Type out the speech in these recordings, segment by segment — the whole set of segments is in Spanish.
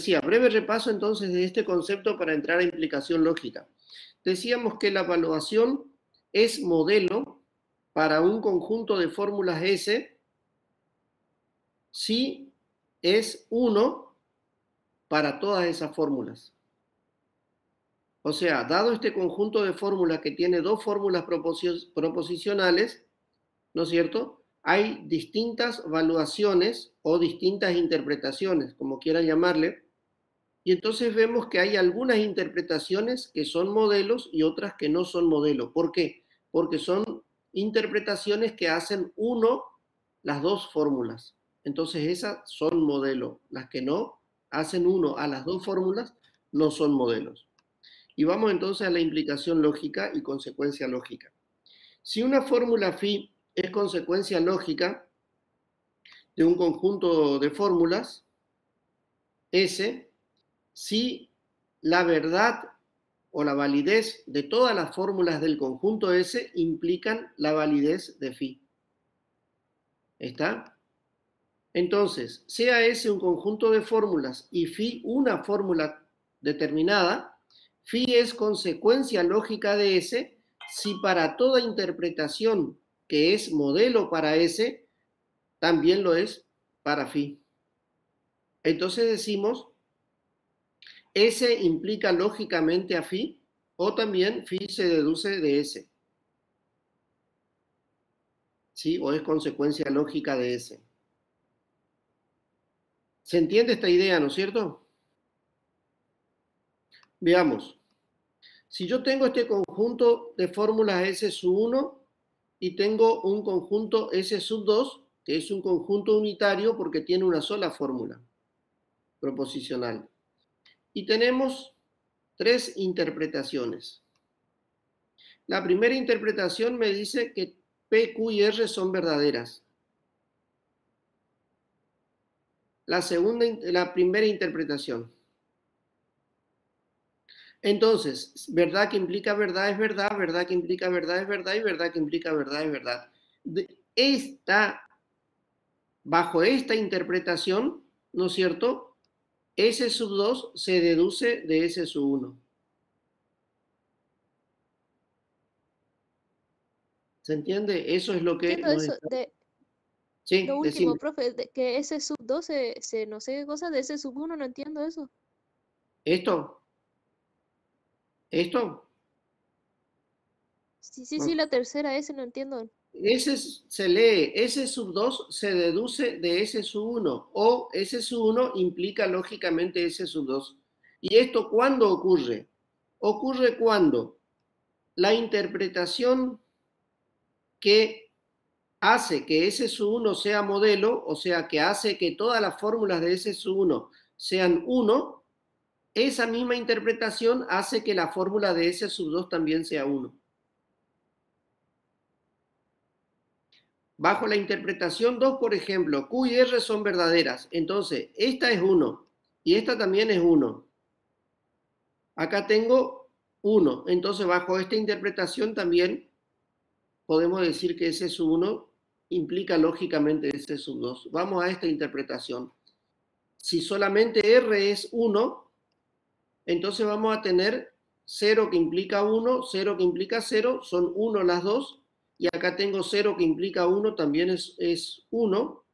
decía, breve repaso entonces de este concepto para entrar a implicación lógica. Decíamos que la evaluación es modelo para un conjunto de fórmulas S si es 1 para todas esas fórmulas. O sea, dado este conjunto de fórmulas que tiene dos fórmulas proposicionales, ¿no es cierto? Hay distintas evaluaciones o distintas interpretaciones, como quieran llamarle, y entonces vemos que hay algunas interpretaciones que son modelos y otras que no son modelos. ¿Por qué? Porque son interpretaciones que hacen uno las dos fórmulas. Entonces esas son modelos. Las que no hacen uno a las dos fórmulas no son modelos. Y vamos entonces a la implicación lógica y consecuencia lógica. Si una fórmula phi es consecuencia lógica de un conjunto de fórmulas, S, si la verdad o la validez de todas las fórmulas del conjunto S implican la validez de phi. ¿Está? Entonces, sea S un conjunto de fórmulas y phi una fórmula determinada, phi es consecuencia lógica de S si para toda interpretación que es modelo para S, también lo es para phi. Entonces decimos, S implica lógicamente a phi, o también phi se deduce de S. ¿Sí? O es consecuencia lógica de S. ¿Se entiende esta idea, no es cierto? Veamos. Si yo tengo este conjunto de fórmulas S sub 1 y tengo un conjunto S sub 2, que es un conjunto unitario porque tiene una sola fórmula proposicional. Y tenemos tres interpretaciones. La primera interpretación me dice que P, Q y R son verdaderas. La primera interpretación. Entonces, verdad que implica verdad es verdad, verdad que implica verdad es verdad y verdad que implica verdad es verdad. Bajo esta interpretación, ¿no es cierto? S sub 2 se deduce de S sub 1. ¿Se entiende? Eso es lo que Entiendo nos eso está... de lo Sí, último, decime. profe, de que ese sub 2 no sé qué cosa, de ese sub 1 no entiendo eso. ¿Esto? ¿Esto? Sí, sí, sí, Bueno, la tercera, ese no entiendo. se lee S sub 2 se deduce de S sub 1 o S sub 1 implica lógicamente S sub 2. ¿Y esto cuándo ocurre? Ocurre cuando la interpretación que hace que S sub 1 sea modelo, o sea, que hace que todas las fórmulas de S sub 1 sean 1, esa misma interpretación hace que la fórmula de S sub 2 también sea 1. Bajo la interpretación 2, por ejemplo, Q y R son verdaderas. Entonces, esta es 1 y esta también es 1. Acá tengo 1. Entonces, bajo esta interpretación también podemos decir que S sub 1 implica lógicamente S sub 2. Vamos a esta interpretación. Si solamente R es 1, entonces vamos a tener 0 que implica 1, 0 que implica 0, son 1 las dos. Y acá tengo 0 que implica 1, también es 1.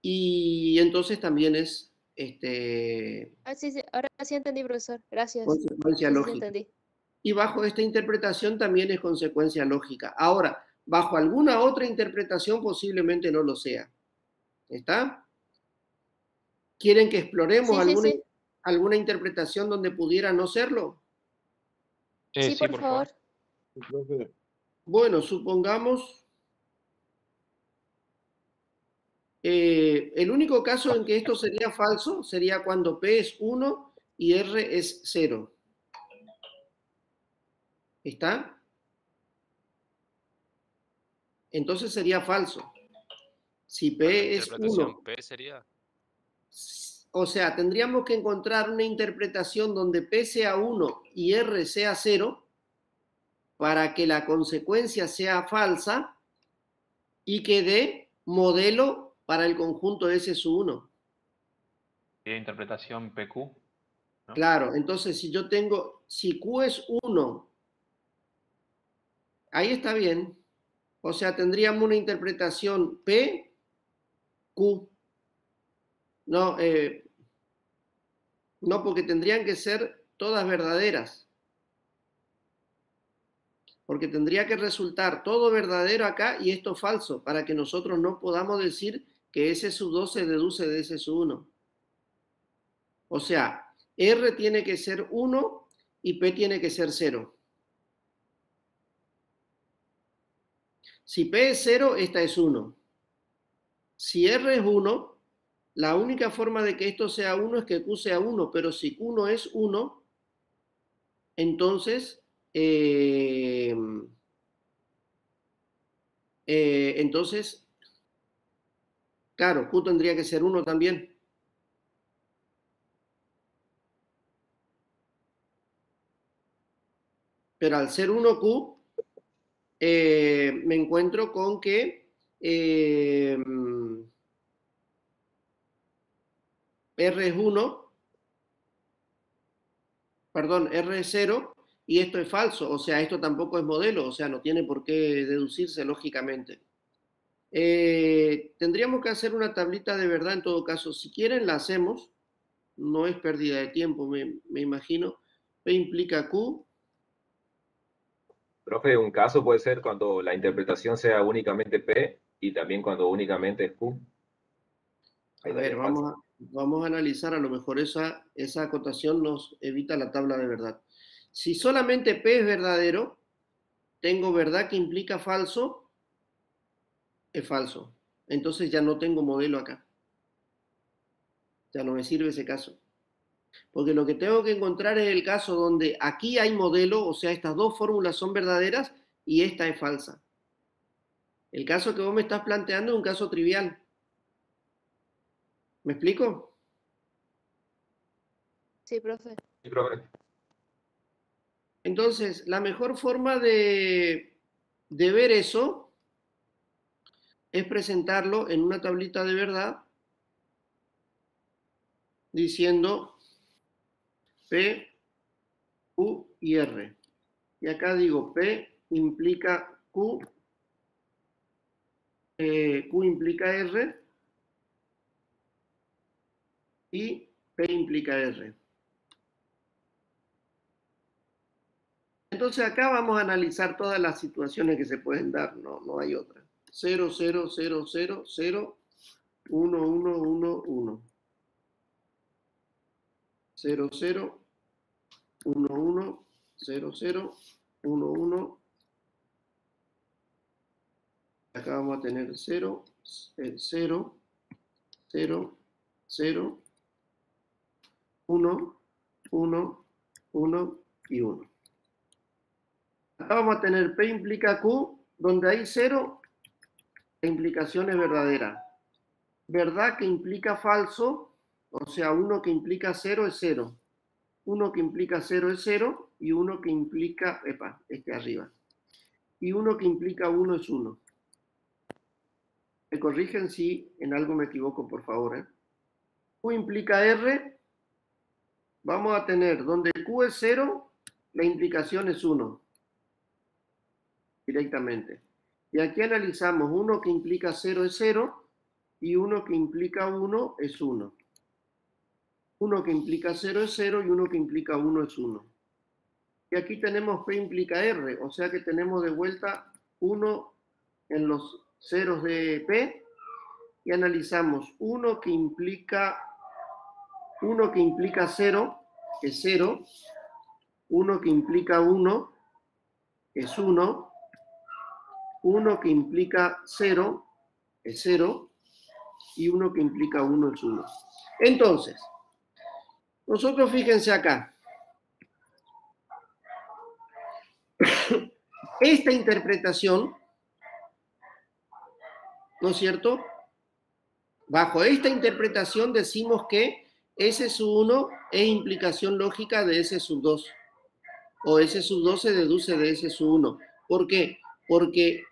Y entonces también es Ah, sí, sí, ahora sí entendí, profesor. Gracias. consecuencia Sí, sí, sí lógica. entendí. Y bajo esta interpretación también es consecuencia lógica. Ahora, bajo alguna otra interpretación posiblemente no lo sea. ¿Está? ¿Quieren que exploremos Sí, sí, sí. alguna interpretación donde pudiera no serlo? Sí, Sí, por por favor. favor. Profe, Bueno, supongamos, el único caso en que esto sería falso sería cuando P es 1 y R es 0. ¿Está? Entonces sería falso. Si para la P es interpretación 1, P sería. o sea, tendríamos que encontrar una interpretación donde P sea 1 y R sea 0 para que la consecuencia sea falsa y que dé modelo para el conjunto S sub 1. Sería interpretación PQ, ¿no? Claro, entonces si Q es 1, ahí está bien. O sea, tendríamos una interpretación P, Q. No, no, porque tendrían que ser todas verdaderas. Porque tendría que resultar todo verdadero acá y esto falso, para que nosotros no podamos decir que S sub 2 se deduce de S sub 1. O sea, R tiene que ser 1 y P tiene que ser 0. Si P es 0, esta es 1. Si R es 1, la única forma de que esto sea 1 es que Q sea 1, pero si Q no es 1, entonces, entonces, claro, Q tendría que ser 1 también. Pero al ser 1Q, me encuentro con que R es 1, perdón, R es 0 y esto es falso, o sea, esto tampoco es modelo, o sea, no tiene por qué deducirse lógicamente. Tendríamos que hacer una tablita de verdad en todo caso. Si quieren, la hacemos. No es pérdida de tiempo, me imagino. P implica Q. Profe, un caso puede ser cuando la interpretación sea únicamente P y también cuando únicamente es Q. A Ahí ver, daría falso. vamos a analizar. A lo mejor esa acotación nos evita la tabla de verdad. Si solamente P es verdadero, tengo verdad que implica falso, es falso. Entonces ya no tengo modelo acá. Ya no me sirve ese caso. Porque lo que tengo que encontrar es el caso donde aquí hay modelo, o sea, estas dos fórmulas son verdaderas y esta es falsa. El caso que vos me estás planteando es un caso trivial. ¿Me explico? Sí, profe. Sí, profe. Entonces, la mejor forma de ver eso es presentarlo en una tablita de verdad diciendo P, Q y R. Y acá digo P implica Q, Q implica R y P implica R. Entonces acá vamos a analizar todas las situaciones que se pueden dar, no hay otra. 0, 0, 0, 0, 0, 1, 1, 1, 1. 0, 0, 1, 1, 0, 0, 1, 1. Acá vamos a tener 0, 0, 0, 0, 1, 1, 1 y 1. Acá vamos a tener P implica Q, donde hay 0, la implicación es verdadera. Verdad que implica falso, o sea, 1 que implica 0 es 0. 1 que implica 0 es 0 y 1 que implica, arriba. Y 1 que implica 1 es 1. Me corrigen si en algo me equivoco, por favor. Q implica R, vamos a tener donde Q es 0, la implicación es 1, directamente. Y aquí analizamos 1 que implica 0 es 0 y 1 que implica 1 es 1. 1 que implica 0 es 0 y 1 que implica 1 es 1. Y aquí tenemos P implica R, o sea que tenemos de vuelta 1 en los ceros de P y analizamos 1 que implica 0 es 0, 1 que implica 1 es 1, 1 que implica 0 es 0 y 1 que implica 1 es 1. Entonces, nosotros fíjense acá. Esta interpretación, ¿no es cierto? Bajo esta interpretación decimos que S sub 1 es implicación lógica de S sub 2. O S sub 2 se deduce de S sub 1. ¿Por qué? Porque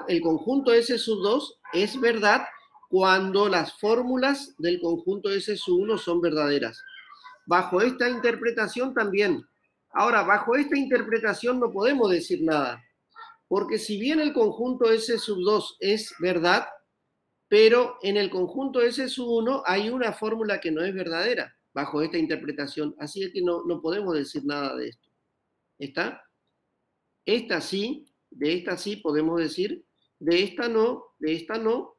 el conjunto S sub 2 es verdad cuando las fórmulas del conjunto S sub 1 son verdaderas. Bajo esta interpretación también. Ahora, bajo esta interpretación no podemos decir nada, porque si bien el conjunto S sub 2 es verdad, pero en el conjunto S sub 1 hay una fórmula que no es verdadera, bajo esta interpretación. Así es que no podemos decir nada de esto. ¿Está? Esta sí, de esta sí podemos decir, de esta no, de esta no,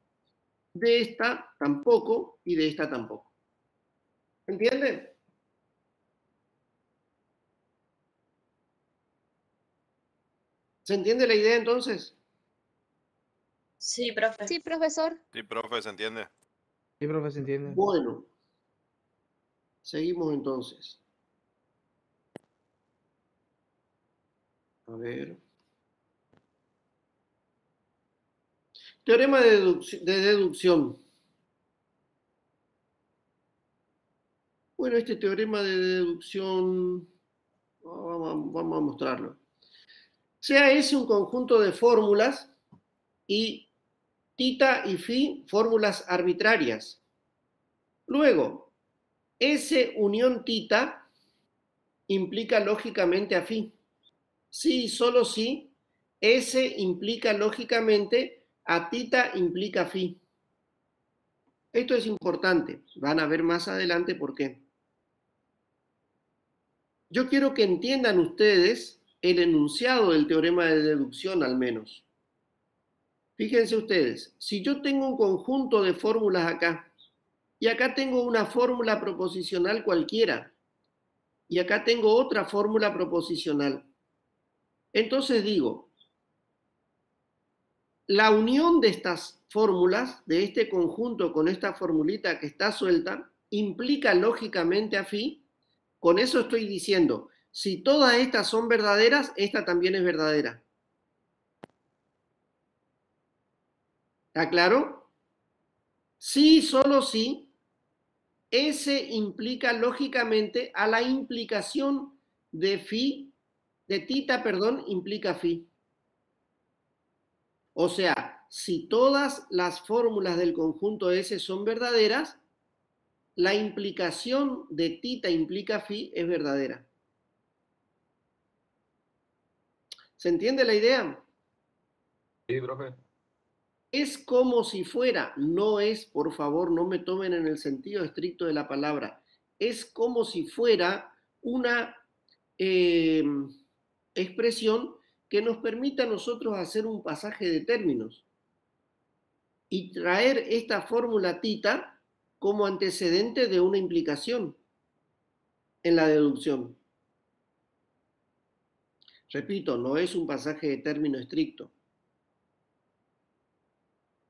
de esta tampoco y de esta tampoco. ¿Entienden? ¿Se entiende la idea entonces? Sí, profe. Sí, profesor. Sí, profe, ¿se entiende? Sí, profe, se entiende. Bueno, seguimos entonces. A ver. Teorema de deducción. Bueno, este teorema de deducción, vamos a mostrarlo. Sea S un conjunto de fórmulas y tita y phi fórmulas arbitrarias. Luego, S unión tita implica lógicamente a phi. Sí y solo si S implica lógicamente a tita implica phi. Esto es importante. Van a ver más adelante por qué. Yo quiero que entiendan ustedes el enunciado del teorema de deducción al menos. Fíjense ustedes, si yo tengo un conjunto de fórmulas acá, y acá tengo una fórmula proposicional cualquiera, y acá tengo otra fórmula proposicional, entonces digo, la unión de estas fórmulas, de este conjunto con esta formulita que está suelta, implica lógicamente a phi. Con eso estoy diciendo, si todas estas son verdaderas, esta también es verdadera. ¿Está claro? Sí, solo sí, S implica lógicamente a la implicación de phi, de tita, perdón, implica phi. O sea, si todas las fórmulas del conjunto S son verdaderas, la implicación de tita implica phi es verdadera. ¿Se entiende la idea? Sí, profe. Es como si fuera, no es, por favor, no me tomen en el sentido estricto de la palabra, es como si fuera una expresión que nos permita a nosotros hacer un pasaje de términos y traer esta fórmula tita como antecedente de una implicación en la deducción. Repito, no es un pasaje de término estricto.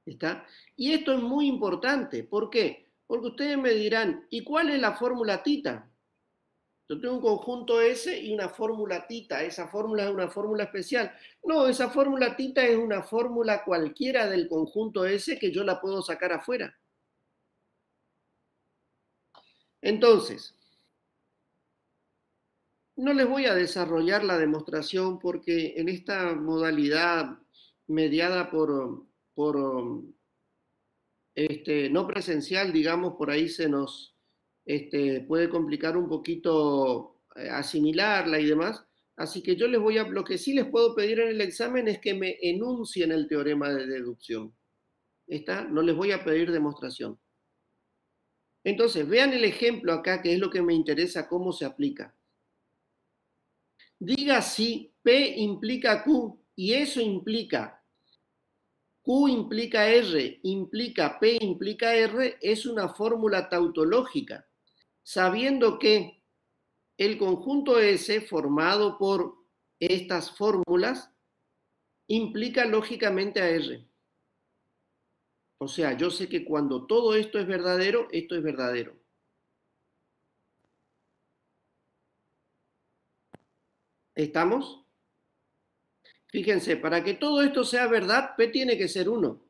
¿Está? Y esto es muy importante. ¿Por qué? Porque ustedes me dirán, ¿y cuál es la fórmula tita? Yo tengo un conjunto S y una fórmula tita. Esa fórmula es una fórmula especial. No, esa fórmula tita es una fórmula cualquiera del conjunto S que yo la puedo sacar afuera. Entonces, no les voy a desarrollar la demostración porque en esta modalidad mediada por no presencial, digamos, por ahí se nos puede complicar un poquito asimilarla y demás. Así que yo les voy a, lo que sí les puedo pedir en el examen es que me enuncien el teorema de deducción. ¿Está? No les voy a pedir demostración. Entonces, vean el ejemplo acá, que es lo que me interesa, cómo se aplica. Diga si P implica Q y eso implica Q implica R, implica P implica R, es una fórmula tautológica, sabiendo que el conjunto S formado por estas fórmulas implica lógicamente a R. O sea, yo sé que cuando todo esto es verdadero, esto es verdadero. ¿Estamos? Fíjense, para que todo esto sea verdad, P tiene que ser 1.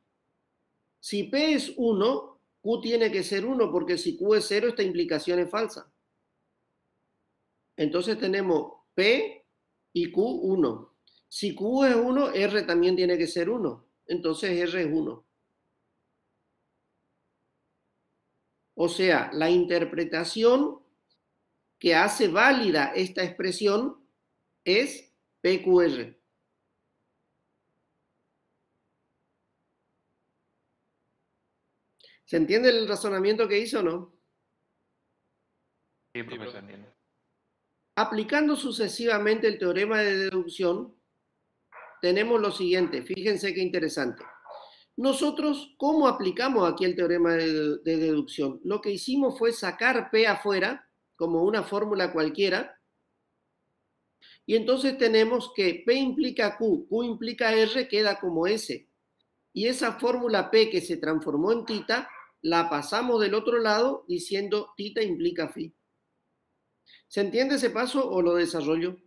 Si P es 1, Q tiene que ser 1, porque si Q es 0, esta implicación es falsa. Entonces tenemos P y Q 1. Si Q es 1, R también tiene que ser 1. Entonces R es 1. O sea, la interpretación que hace válida esta expresión es PQR. ¿Se entiende el razonamiento que hizo o no? Sí, profe, se entiende. Aplicando sucesivamente el teorema de deducción, tenemos lo siguiente. Fíjense qué interesante. Nosotros, ¿cómo aplicamos aquí el teorema de deducción? Lo que hicimos fue sacar P afuera, como una fórmula cualquiera, y entonces tenemos que P implica Q, Q implica R, queda como S. Y esa fórmula P que se transformó en tita, la pasamos del otro lado diciendo tita implica phi. ¿Se entiende ese paso o lo desarrollo?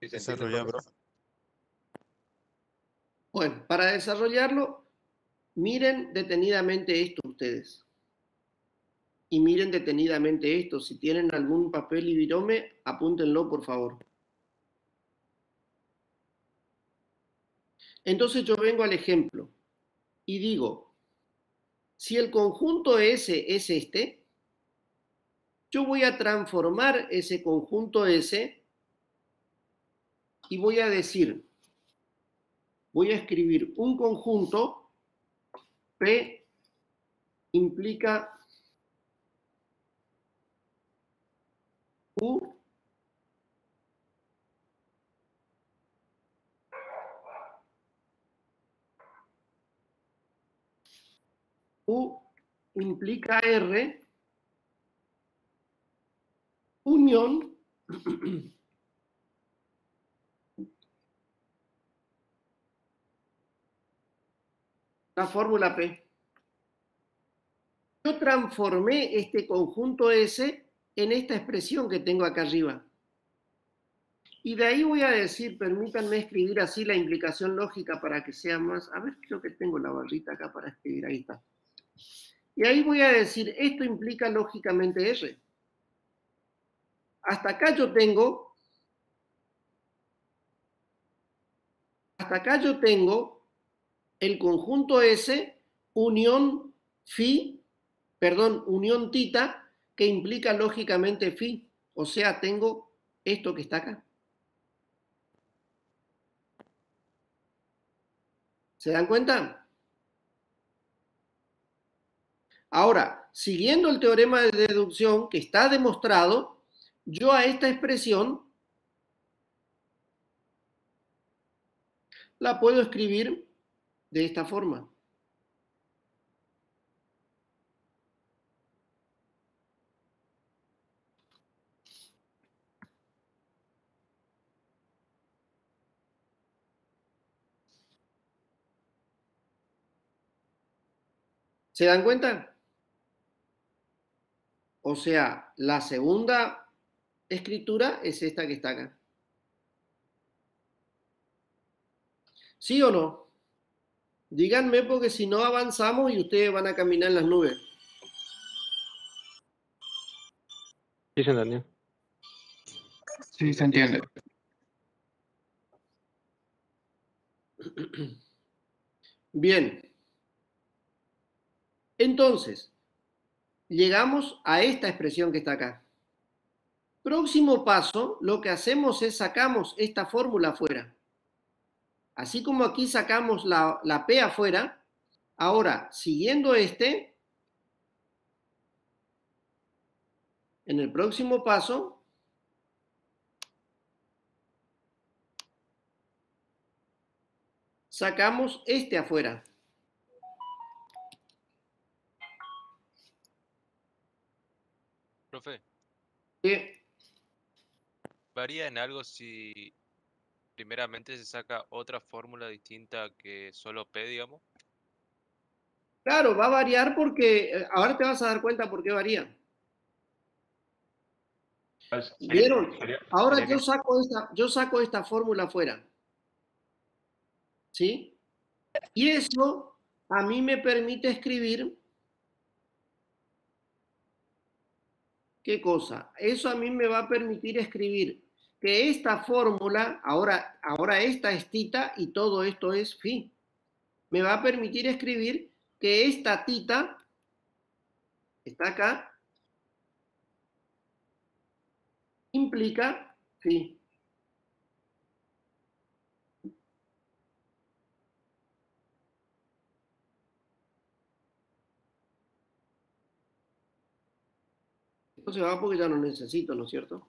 Sí, se entiende, profe. Bueno, para desarrollarlo, miren detenidamente esto ustedes. Y miren detenidamente esto. Si tienen algún papel y virome, apúntenlo, por favor. Entonces yo vengo al ejemplo y digo, si el conjunto S es este, yo voy a transformar ese conjunto S y voy a decir, voy a escribir un conjunto, P implica Q U implica R, unión la fórmula P. Yo transformé este conjunto S en esta expresión que tengo acá arriba. Y de ahí voy a decir, permítanme escribir así la implicación lógica para que sea más... A ver, creo que tengo la barrita acá para escribir, ahí está. Y ahí voy a decir, esto implica lógicamente R. Hasta acá yo tengo el conjunto S unión phi, perdón, unión tita, que implica lógicamente phi. O sea, tengo esto que está acá. ¿Se dan cuenta? Ahora, siguiendo el teorema de deducción que está demostrado, yo a esta expresión la puedo escribir de esta forma. ¿Se dan cuenta? O sea, la segunda escritura es esta que está acá. ¿Sí o no? Díganme porque si no avanzamos y ustedes van a caminar en las nubes. Sí, se entendió. Sí, se entiende. Bien. Entonces, llegamos a esta expresión que está acá. Próximo paso, lo que hacemos es sacamos esta fórmula afuera. Así como aquí sacamos la P afuera, ahora, siguiendo este, en el próximo paso, sacamos este afuera. Profe, ¿Qué? ¿varía en algo si primeramente se saca otra fórmula distinta que solo P, digamos? Claro, va a variar porque, ahora te vas a dar cuenta por qué varía. Pues, ¿Vieron? Ahora sería yo saco esta fórmula afuera. ¿Sí? Y eso a mí me permite escribir, ¿qué cosa? Eso a mí me va a permitir escribir que esta fórmula, ahora esta es tita y todo esto es phi. Me va a permitir escribir que esta tita, está acá, implica phi. Esto se va porque ya no necesito, ¿no es cierto?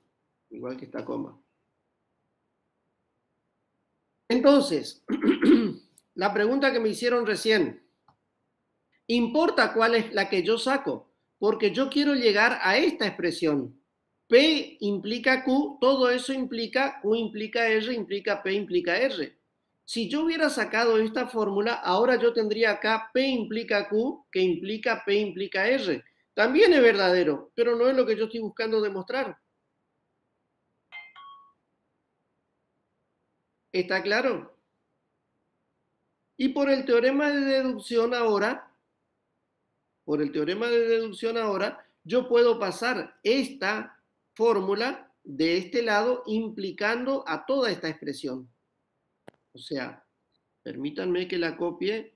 Igual que esta coma. Entonces, la pregunta que me hicieron recién, ¿importa cuál es la que yo saco? Porque yo quiero llegar a esta expresión. P implica Q, todo eso implica Q implica R, implica P implica R. Si yo hubiera sacado esta fórmula, ahora yo tendría acá P implica Q, que implica P implica R. También es verdadero, pero no es lo que yo estoy buscando demostrar. ¿Está claro? Y por el teorema de deducción ahora, yo puedo pasar esta fórmula de este lado implicando a toda esta expresión. O sea, permítanme que la copie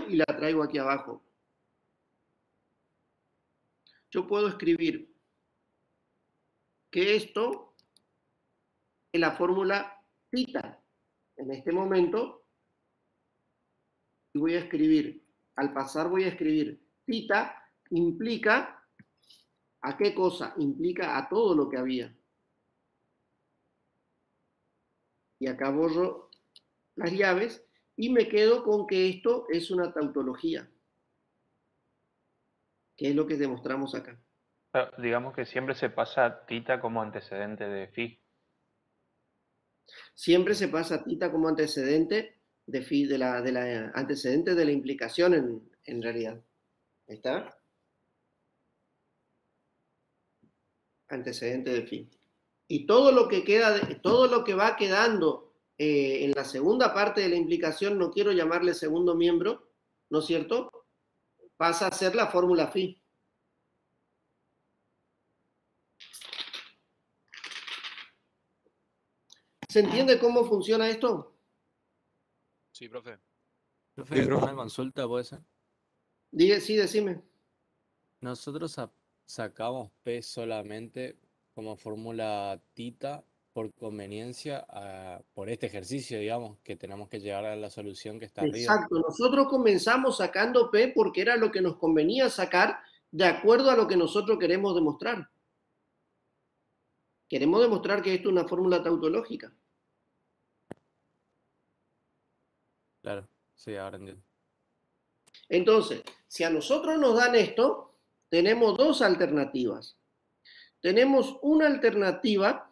y la traigo aquí abajo. Yo puedo escribir que esto es la fórmula θ. En este momento, y voy a escribir, al pasar voy a escribir θ implica, ¿a qué cosa? Implica a todo lo que había. Y acá borro las llaves y me quedo con que esto es una tautología, que es lo que demostramos acá. Pero digamos que siempre se pasa tita como antecedente de phi. Siempre se pasa θ como antecedente de phi, de la antecedente de la implicación en realidad. ¿Ahí está? Antecedente de phi. Y todo lo que queda, todo lo que va quedando en la segunda parte de la implicación, no quiero llamarle segundo miembro, ¿no es cierto? Pasa a ser la fórmula phi. ¿Se entiende cómo funciona esto? Sí, profe. Profe, una consulta puede ser. Sí, decime. Nosotros sacamos P solamente como fórmula tita por conveniencia por este ejercicio, digamos, que tenemos que llegar a la solución que está arriba. Exacto, nosotros comenzamos sacando P porque era lo que nos convenía sacar de acuerdo a lo que nosotros queremos demostrar. Queremos demostrar que esto es una fórmula tautológica. Claro, sí, ahora entiendo. Entonces, si a nosotros nos dan esto, tenemos dos alternativas. Tenemos una alternativa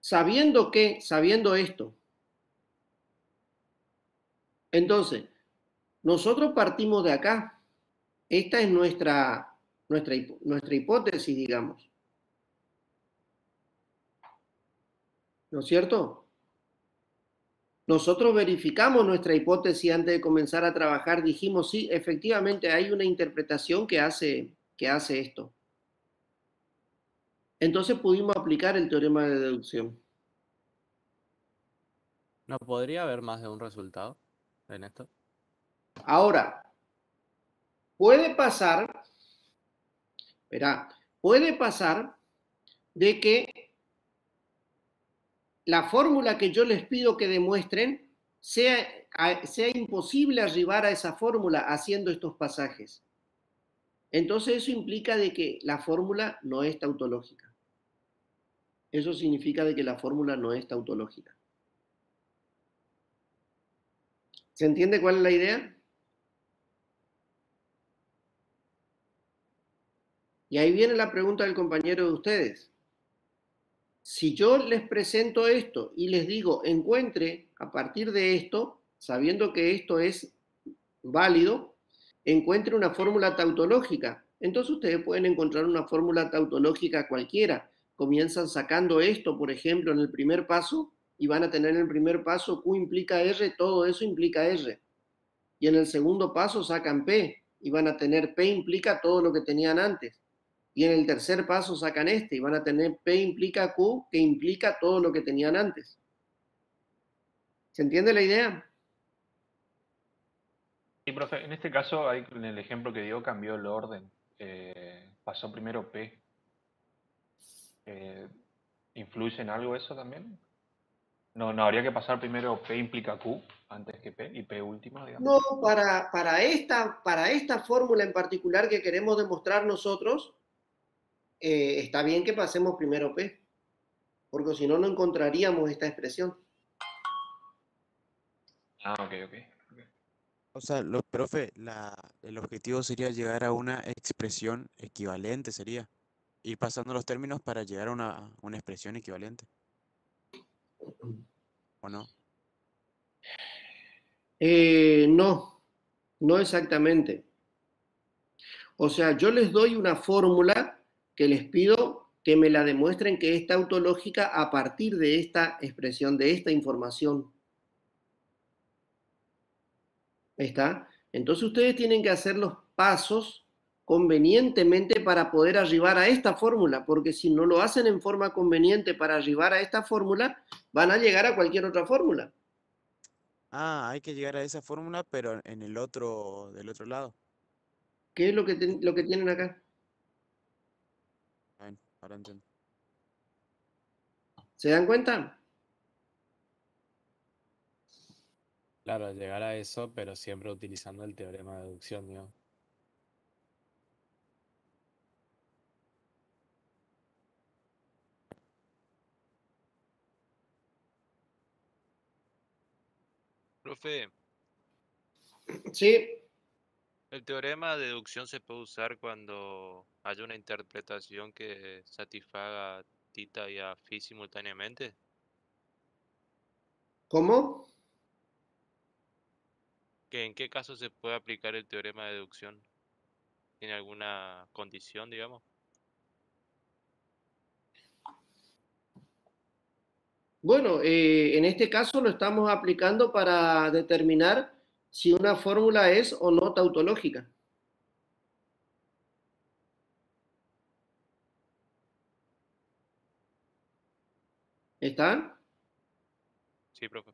sabiendo esto. Entonces, nosotros partimos de acá. Esta es nuestra hipótesis, digamos. ¿No es cierto? Nosotros verificamos nuestra hipótesis antes de comenzar a trabajar. Dijimos, sí, efectivamente hay una interpretación que hace esto. Entonces pudimos aplicar el teorema de deducción. ¿No podría haber más de un resultado en esto? Ahora, puede pasar de que la fórmula que yo les pido que demuestren sea imposible arribar a esa fórmula haciendo estos pasajes. Entonces eso implica de que la fórmula no es tautológica. Eso significa de que la fórmula no es tautológica. ¿Se entiende cuál es la idea? Y ahí viene la pregunta del compañero de ustedes. Si yo les presento esto y les digo, encuentre a partir de esto, sabiendo que esto es válido, encuentre una fórmula tautológica. Entonces ustedes pueden encontrar una fórmula tautológica cualquiera. Comienzan sacando esto, por ejemplo, en el primer paso, y van a tener en el primer paso Q implica R, todo eso implica R. Y en el segundo paso sacan P, y van a tener P implica todo lo que tenían antes. Y en el tercer paso sacan este, y van a tener P implica Q, que implica todo lo que tenían antes. ¿Se entiende la idea? Sí, profe, en este caso, ahí en el ejemplo que dio, cambió el orden. Pasó primero P. ¿Influye en algo eso también? No, habría que pasar primero P implica Q antes que P y P último, digamos. No, para esta fórmula en particular que queremos demostrar nosotros, está bien que pasemos primero P, porque si no, no encontraríamos esta expresión. Ah, ok. O sea, profe, el objetivo sería llegar a una expresión equivalente, sería ir pasando los términos para llegar a una expresión equivalente. ¿O no? No exactamente. O sea, yo les doy una fórmula que les pido que me la demuestren que es tautológica a partir de esta expresión, de esta información. ¿Está? Entonces ustedes tienen que hacer los pasos convenientemente para poder arribar a esta fórmula, porque si no lo hacen en forma conveniente para arribar a esta fórmula, van a llegar a cualquier otra fórmula. Ah, hay que llegar a esa fórmula, pero en del otro lado. ¿Qué es lo que tienen acá? Bueno, ahora entiendo. ¿Se dan cuenta? Claro, llegar a eso, pero siempre utilizando el teorema de deducción, digamos. Profe, Sí, el teorema de deducción se puede usar cuando haya una interpretación que satisfaga a tita y a phi simultáneamente. ¿cómo? ¿En qué caso se puede aplicar el teorema de deducción? ¿Tiene alguna condición, digamos? Bueno, en este caso lo estamos aplicando para determinar si una fórmula es o no tautológica. ¿Está? Sí, profe.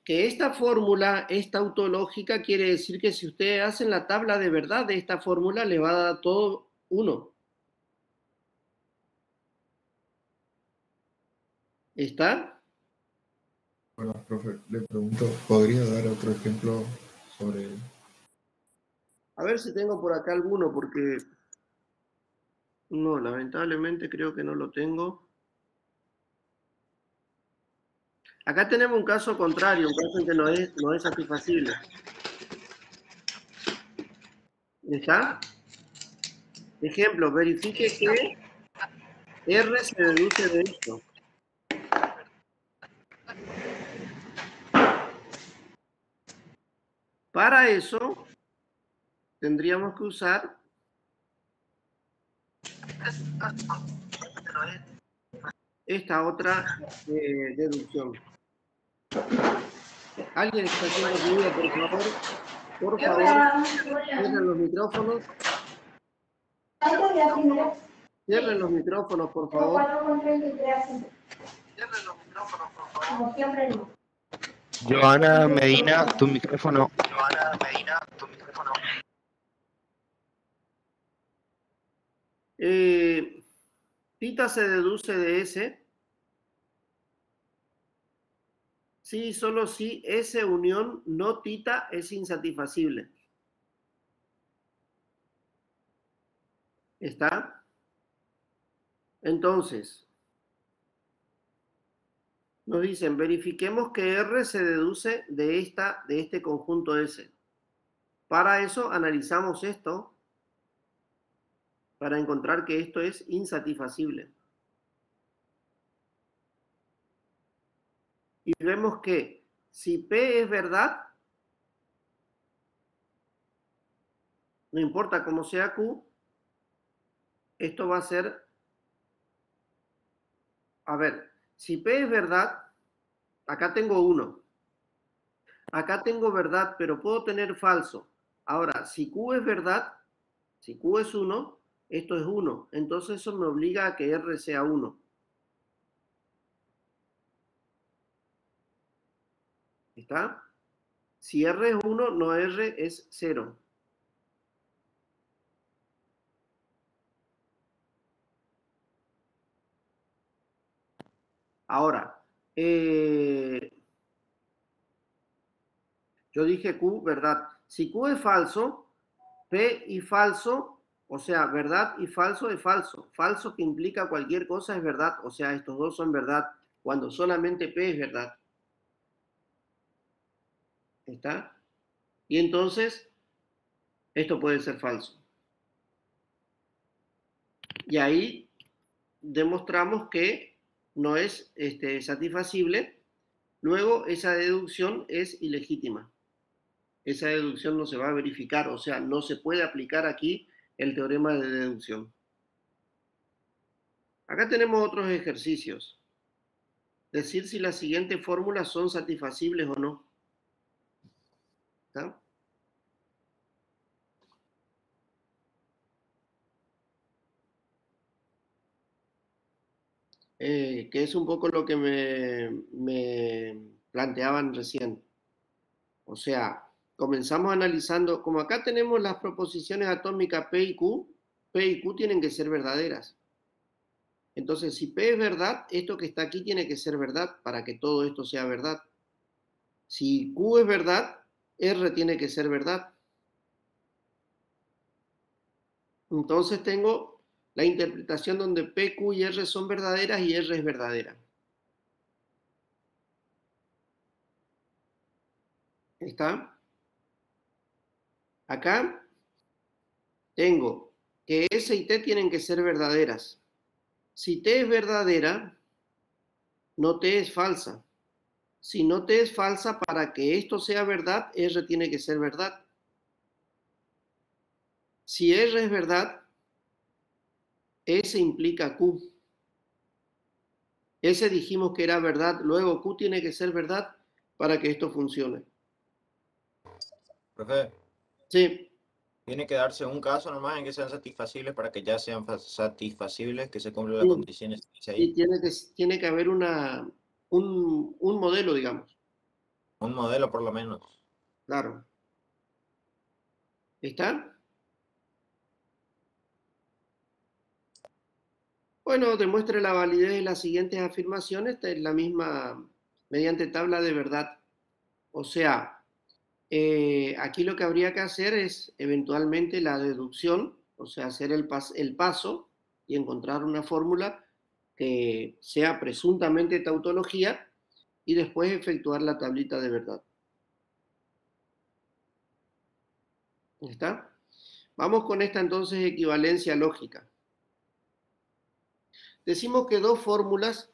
Que esta fórmula es tautológica quiere decir que si ustedes hacen la tabla de verdad de esta fórmula, le va a dar todo 1. ¿Está? Bueno, profe, le pregunto, ¿podría dar otro ejemplo sobre... A ver si tengo por acá alguno, porque no, lamentablemente creo que no lo tengo. Acá tenemos un caso contrario, un caso en que no es satisfacible. ¿Está? Ejemplo, verifique que R se deduce de esto. Para eso, tendríamos que usar esta otra deducción. ¿Alguien está haciendo ruido, por favor? Por favor, cierren los micrófonos. Cierren los micrófonos, por favor. Cierren los micrófonos, por favor. Joana Medina, tu micrófono. Tita se deduce de S. Sí, solo si S unión no tita es insatisfacible. ¿Está? Entonces, nos dicen, verifiquemos que R se deduce de este conjunto S. Para eso analizamos esto para encontrar que esto es insatisfacible. Y vemos que si P es verdad, no importa cómo sea Q, esto va a ser, a ver, si P es verdad, acá tengo 1. Acá tengo verdad, pero puedo tener falso. Ahora, si Q es verdad, si Q es 1, esto es 1. Entonces eso me obliga a que R sea 1. ¿Está? Si R es 1, no R es 0. Ahora, yo dije Q, verdad. Si Q es falso, P y falso, o sea, verdad y falso es falso. Falso que implica cualquier cosa es verdad, o sea, estos dos son verdad, cuando solamente P es verdad. ¿Está? Y entonces, esto puede ser falso. Y ahí demostramos que no es satisfacible. Luego, esa deducción es ilegítima. Esa deducción no se va a verificar, o sea, no se puede aplicar aquí el teorema de deducción. Acá tenemos otros ejercicios. Decir si las siguientes fórmulas son satisfacibles o no. ¿Está? Que es un poco lo que me planteaban recién. O sea, comenzamos analizando, como acá tenemos las proposiciones atómicas P y Q tienen que ser verdaderas. Entonces, si P es verdad, esto que está aquí tiene que ser verdad para que todo esto sea verdad. Si Q es verdad, R tiene que ser verdad. Entonces tengo la interpretación donde P, Q y R son verdaderas y R es verdadera. ¿Está? Acá tengo que S y T tienen que ser verdaderas. Si T es verdadera, no T es falsa. Si no T es falsa, para que esto sea verdad, R tiene que ser verdad. Si R es verdad, S implica Q. S dijimos que era verdad, luego Q tiene que ser verdad para que esto funcione. Profe, Sí, tiene que darse un caso nomás en que sean satisfacibles para que ya sean satisfacibles, que se cumplan las sí, condiciones que dice y ahí. tiene que haber un modelo, digamos. Un modelo por lo menos. Claro. ¿Está? Bueno, demuestre la validez de las siguientes afirmaciones. Esta es la misma mediante tabla de verdad. O sea, aquí lo que habría que hacer es eventualmente la deducción, o sea, hacer el paso y encontrar una fórmula que sea presuntamente tautología y después efectuar la tablita de verdad. ¿Está? Vamos con esta entonces equivalencia lógica. Decimos que dos fórmulas,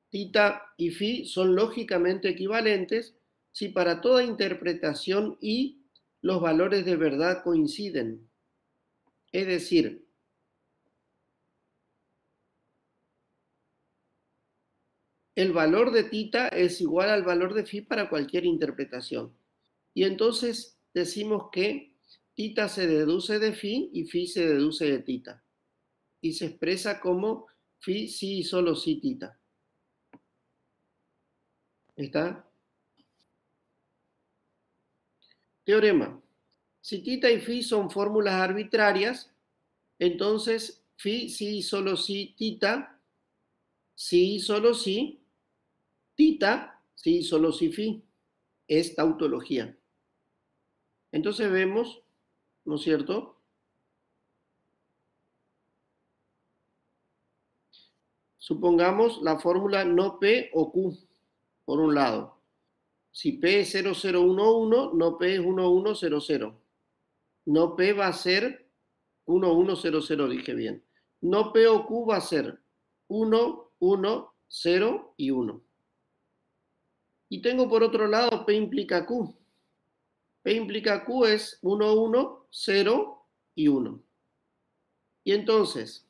tita y phi, son lógicamente equivalentes si para toda interpretación y los valores de verdad coinciden. Es decir, el valor de tita es igual al valor de phi para cualquier interpretación. Y entonces decimos que tita se deduce de phi y phi se deduce de tita. Y se expresa como phi sí y solo sí tita. ¿Está? Teorema. Si tita y phi son fórmulas arbitrarias, entonces phi sí y solo sí tita, sí y solo sí, tita, sí y solo sí phi, es tautología. Entonces vemos, ¿no es cierto? Supongamos la fórmula no P o Q, por un lado. Si P es 0011, no P es 1100. No P va a ser 1100, dije bien. No P o Q va a ser 1, 1, 0 y 1. Y tengo por otro lado P implica Q. P implica Q es 1, 1, 0 y 1. Y entonces,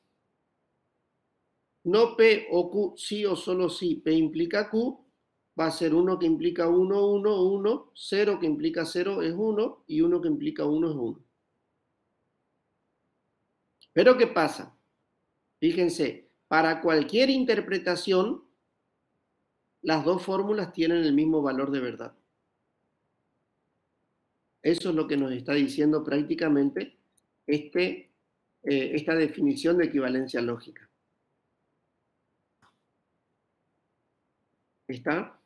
no P o Q, sí o solo sí, P implica Q, va a ser 1 que implica 1, 1, 1, 0 que implica 0 es 1 y 1 que implica 1 es 1. Pero ¿qué pasa? Fíjense, para cualquier interpretación, las dos fórmulas tienen el mismo valor de verdad. Eso es lo que nos está diciendo prácticamente esta definición de equivalencia lógica. ¿Está?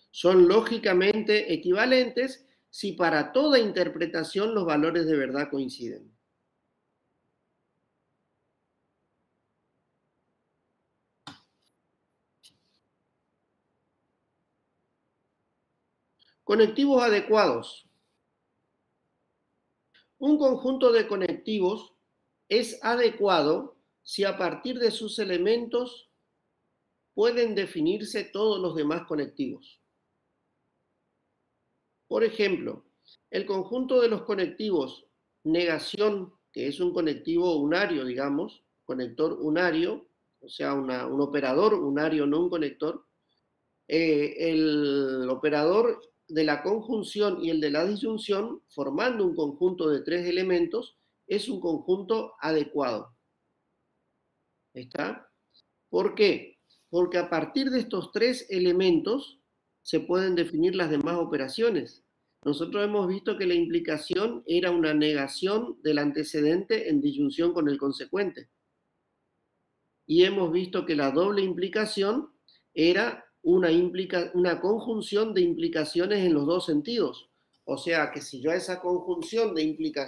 Son lógicamente equivalentes si para toda interpretación los valores de verdad coinciden. Conectivos adecuados. Un conjunto de conectivos es adecuado si a partir de sus elementos pueden definirse todos los demás conectivos. Por ejemplo, el conjunto de los conectivos negación, que es un conectivo unario, digamos, conector unario, o sea, un operador unario, no un conector. El operador de la conjunción y el de la disyunción, formando un conjunto de 3 elementos, es un conjunto adecuado. ¿Está? ¿Por qué? Porque a partir de estos 3 elementos se pueden definir las demás operaciones. Nosotros hemos visto que la implicación era una negación del antecedente en disyunción con el consecuente. Y hemos visto que la doble implicación era una conjunción de implicaciones en los dos sentidos. O sea que si yo a esa conjunción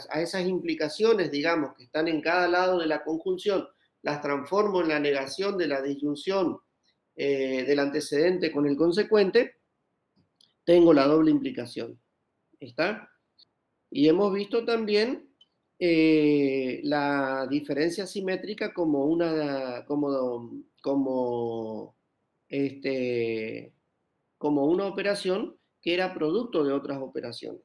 a esas implicaciones, digamos, que están en cada lado de la conjunción, las transformo en la negación de la disyunción del antecedente con el consecuente, tengo la doble implicación. ¿Está? Y hemos visto también la diferencia simétrica como una operación que era producto de otras operaciones.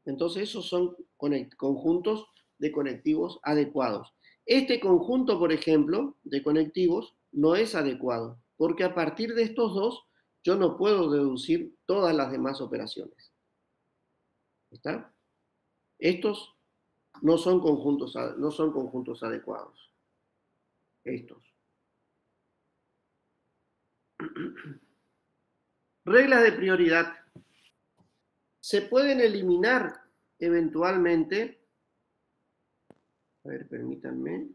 Entonces esos son conjuntos de conectivos adecuados. Este conjunto, por ejemplo, de conectivos no es adecuado, porque a partir de estos dos yo no puedo deducir todas las demás operaciones. ¿Está? Estos no son conjuntos adecuados. Estos. Reglas de prioridad. Se pueden eliminar eventualmente. A ver, permítanme.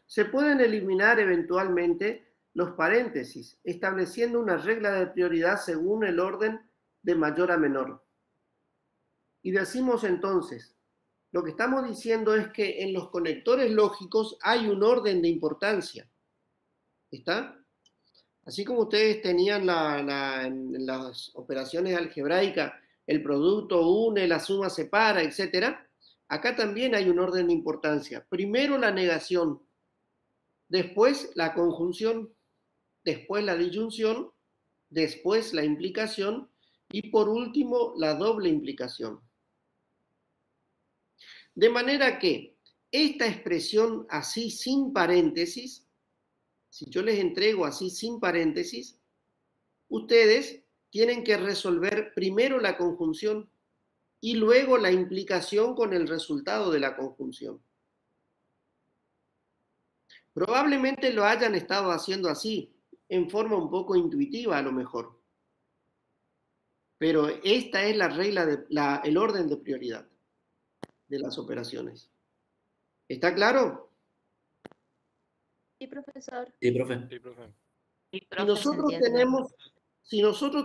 Se pueden eliminar eventualmente los paréntesis, estableciendo una regla de prioridad según el orden de mayor a menor. Y decimos entonces, lo que estamos diciendo es que en los conectores lógicos hay un orden de importancia. ¿Está? Así como ustedes tenían en las operaciones algebraicas, el producto une, la suma separa, etc. Acá también hay un orden de importancia. Primero la negación, después la conjunción, después la disyunción, después la implicación y por último la doble implicación. De manera que esta expresión así sin paréntesis, si yo les entrego así sin paréntesis, ustedes tienen que resolver primero la conjunción y luego la implicación con el resultado de la conjunción. Probablemente lo hayan estado haciendo así, en forma un poco intuitiva a lo mejor. Pero esta es la regla, el orden de prioridad de las operaciones. ¿Está claro? Sí, profesor. Sí, profe. Sí, profe. Sí, Si profe, se nosotros entiende.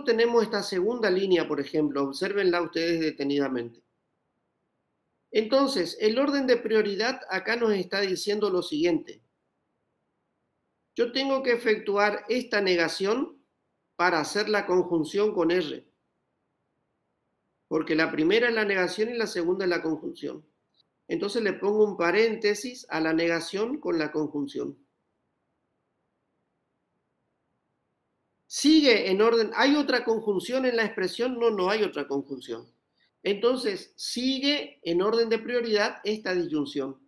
tenemos esta segunda línea, por ejemplo, obsérvenla ustedes detenidamente. Entonces, el orden de prioridad acá nos está diciendo lo siguiente. Yo tengo que efectuar esta negación para hacer la conjunción con R. Porque la primera es la negación y la segunda es la conjunción. Entonces le pongo un paréntesis a la negación con la conjunción. Sigue en orden. ¿Hay otra conjunción en la expresión? No, no hay otra conjunción. Entonces sigue en orden de prioridad esta disyunción.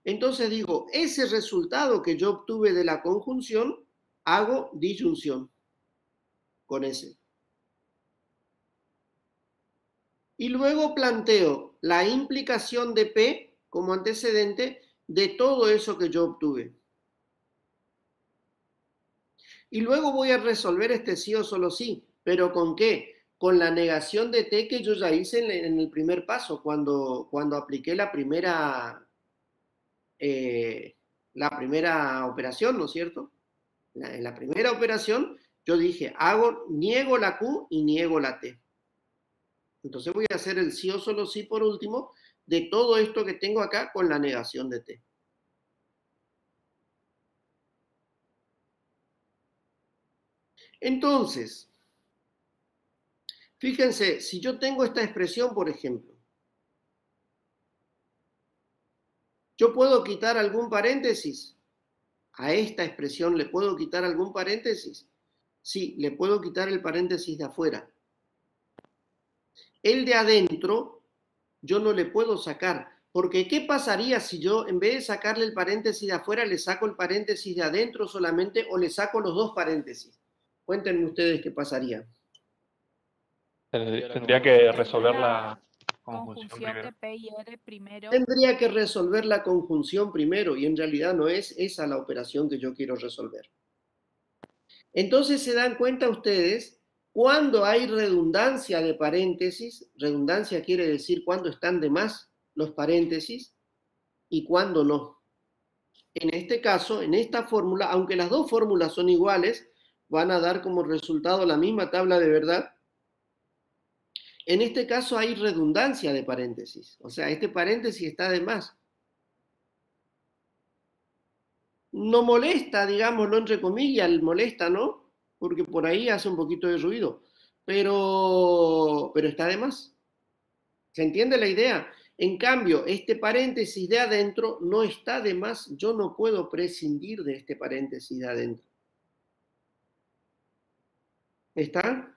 Entonces digo, ese resultado que yo obtuve de la conjunción, hago disyunción. con S. Y luego planteo la implicación de P como antecedente de todo eso que yo obtuve. Y luego voy a resolver este sí o solo sí. ¿Pero con qué? Con la negación de T que yo ya hice en el primer paso, cuando apliqué la primera operación, ¿no es cierto? En la primera operación yo dije, niego la Q y niego la T. Entonces voy a hacer el sí o solo sí por último de todo esto que tengo acá con la negación de T. Entonces, fíjense, si yo tengo esta expresión, por ejemplo, ¿yo puedo quitar algún paréntesis? ¿A esta expresión le puedo quitar algún paréntesis? Sí, le puedo quitar el paréntesis de afuera. El de adentro, yo no le puedo sacar. Porque, ¿qué pasaría si yo, en vez de sacarle el paréntesis de afuera, le saco el paréntesis de adentro solamente o le saco los dos paréntesis? Cuéntenme ustedes qué pasaría. Tendría que resolver la conjunción primero. P y R primero. Tendría que resolver la conjunción primero y en realidad no es esa la operación que yo quiero resolver. Entonces se dan cuenta ustedes, cuando hay redundancia de paréntesis, redundancia quiere decir cuando están de más los paréntesis y cuando no. En este caso, en esta fórmula, aunque las dos fórmulas son iguales, van a dar como resultado la misma tabla de verdad. En este caso hay redundancia de paréntesis, o sea, este paréntesis está de más. No molesta, digámoslo entre comillas, molesta, ¿no? Porque por ahí hace un poquito de ruido, pero está de más. ¿Se entiende la idea? En cambio, este paréntesis de adentro no está de más, yo no puedo prescindir de este paréntesis de adentro. ¿Está?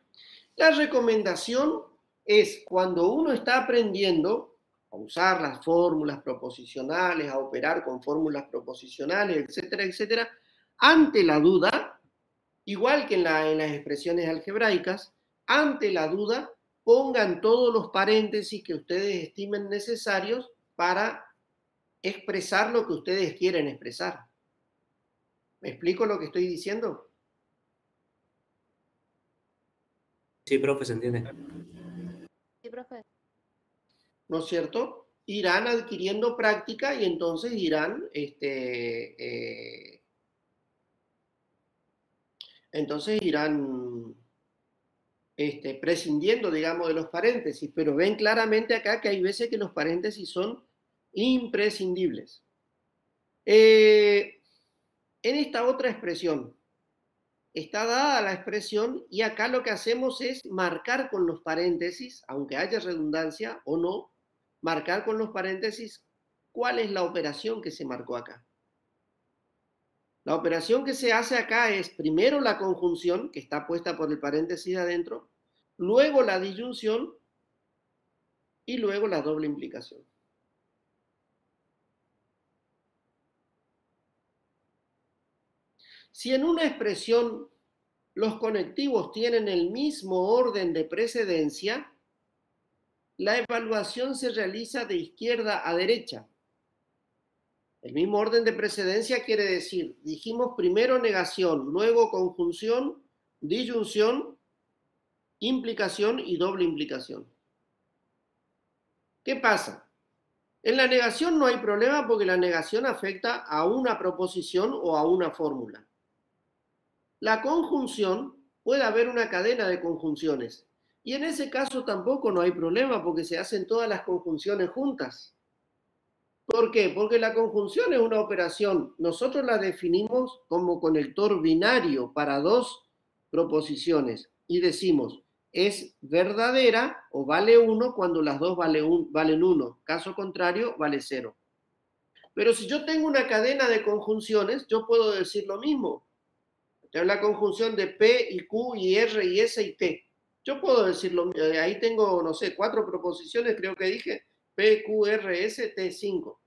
La recomendación es cuando uno está aprendiendo a usar las fórmulas proposicionales, a operar con fórmulas proposicionales, etcétera, etcétera, ante la duda, igual que en las expresiones algebraicas, ante la duda, pongan todos los paréntesis que ustedes estimen necesarios para expresar lo que ustedes quieren expresar. ¿Me explico lo que estoy diciendo? Sí, profe, se entiende. Sí, profe. ¿No es cierto? Irán adquiriendo práctica y entonces irán prescindiendo, digamos, de los paréntesis, pero ven claramente acá que hay veces que los paréntesis son imprescindibles. En esta otra expresión, está dada la expresión y acá lo que hacemos es marcar con los paréntesis, aunque haya redundancia o no, marcar con los paréntesis cuál es la operación que se marcó acá. La operación que se hace acá es primero la conjunción, que está puesta por el paréntesis de adentro, luego la disyunción y luego la doble implicación. Si en una expresión los conectivos tienen el mismo orden de precedencia, la evaluación se realiza de izquierda a derecha. El mismo orden de precedencia quiere decir, dijimos primero negación, luego conjunción, disyunción, implicación y doble implicación. ¿Qué pasa? En la negación no hay problema porque la negación afecta a una proposición o a una fórmula. La conjunción, puede haber una cadena de conjunciones. Y en ese caso tampoco no hay problema porque se hacen todas las conjunciones juntas. ¿Por qué? Porque la conjunción es una operación. Nosotros la definimos como conector binario para dos proposiciones. Y decimos, es verdadera o vale 1 cuando las dos valen 1. Caso contrario, vale 0. Pero si yo tengo una cadena de conjunciones, yo puedo decir lo mismo. La conjunción de P y Q y R y S y T. Yo puedo decirlo, ahí tengo, no sé, 4 proposiciones, creo que dije, P, Q, R, S, T, 5.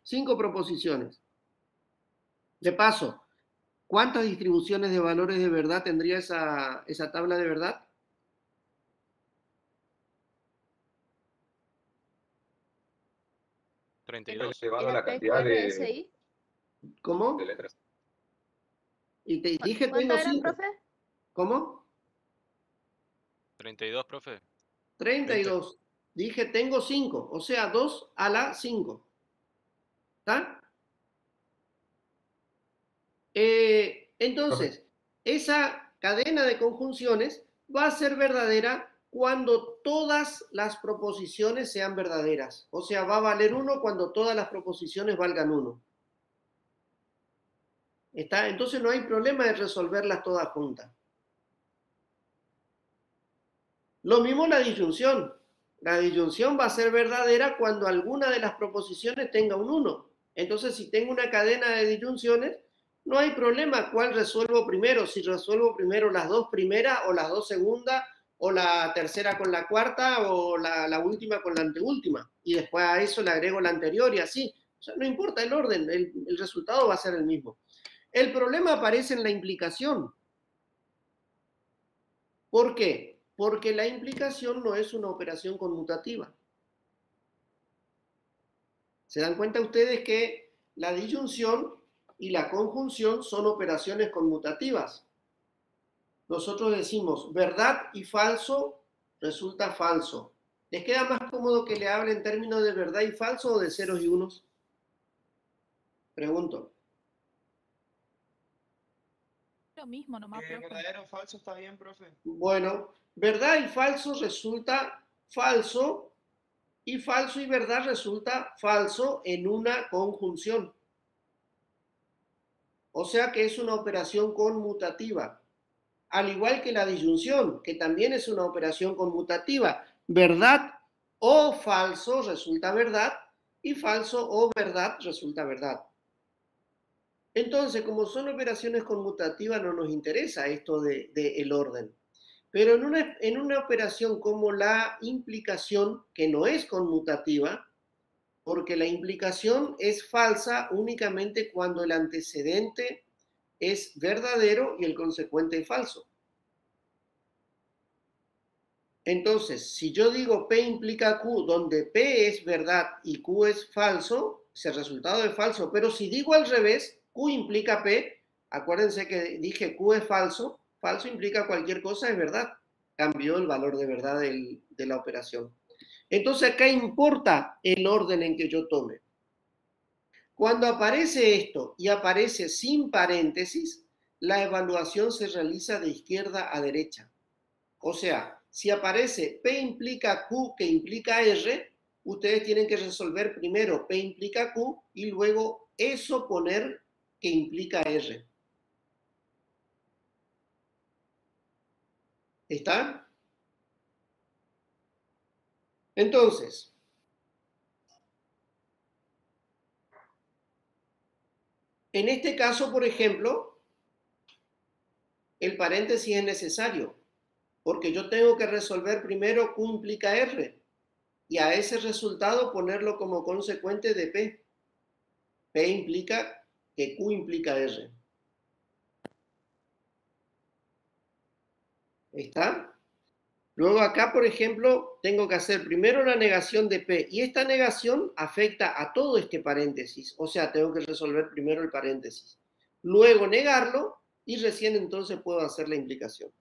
5 proposiciones. De paso, ¿Cuántas distribuciones de valores de verdad tendría esa tabla de verdad? Llevando la ¿Era cantidad de PQRSI? ¿Cómo? letras. Y te dije tengo ¿Cuántas eran, 5. profe? ¿Cómo? 32, profe. 32. Dije tengo 5, o sea, 2 a la 5. ¿Está? Entonces, esa cadena de conjunciones va a ser verdadera cuando todas las proposiciones sean verdaderas. O sea, va a valer 1 cuando todas las proposiciones valgan 1. ¿Está? Entonces no hay problema de resolverlas todas juntas. Lo mismo la disyunción. La disyunción va a ser verdadera cuando alguna de las proposiciones tenga un 1. Entonces, si tengo una cadena de disyunciones, no hay problema cuál resuelvo primero. Si resuelvo primero las dos primeras o las dos segundas o la tercera con la cuarta o la última con la anteúltima. Y después a eso le agrego la anterior y así. O sea, no importa el orden, el resultado va a ser el mismo. El problema aparece en la implicación. ¿Por qué? Porque la implicación no es una operación conmutativa. ¿Se dan cuenta ustedes que la disyunción y la conjunción son operaciones conmutativas? Nosotros decimos verdad y falso resulta falso. ¿Les queda más cómodo que le hable en términos de verdad y falso o de ceros y unos? Pregunto. Lo mismo nomás, profe. Verdadero o falso está bien, profe. Bueno, verdad y falso resulta falso y falso y verdad resulta falso en una conjunción. O sea que es una operación conmutativa. Al igual que la disyunción, que también es una operación conmutativa. Verdad o falso resulta verdad y falso o verdad resulta verdad. Entonces, como son operaciones conmutativas, no nos interesa esto de el orden. Pero en una operación como la implicación, que no es conmutativa, porque la implicación es falsa únicamente cuando el antecedente es verdadero y el consecuente es falso. Entonces, si yo digo P implica Q, donde P es verdad y Q es falso, ese resultado es falso. Pero si digo al revés, Q implica P, acuérdense que dije Q es falso, falso implica cualquier cosa, es verdad. Cambió el valor de verdad de la operación. Entonces acá importa el orden en que yo tome. Cuando aparece esto y aparece sin paréntesis, la evaluación se realiza de izquierda a derecha. O sea, si aparece P implica Q que implica R, ustedes tienen que resolver primero P implica Q y luego eso poner que implica R. ¿Está? Entonces, en este caso, por ejemplo, el paréntesis es necesario, porque yo tengo que resolver primero Q implica R y a ese resultado ponerlo como consecuente de P. P implica que Q implica R. ¿Está? Luego acá, por ejemplo, tengo que hacer primero la negación de P y esta negación afecta a todo este paréntesis, o sea, tengo que resolver primero el paréntesis, luego negarlo y recién entonces puedo hacer la implicación.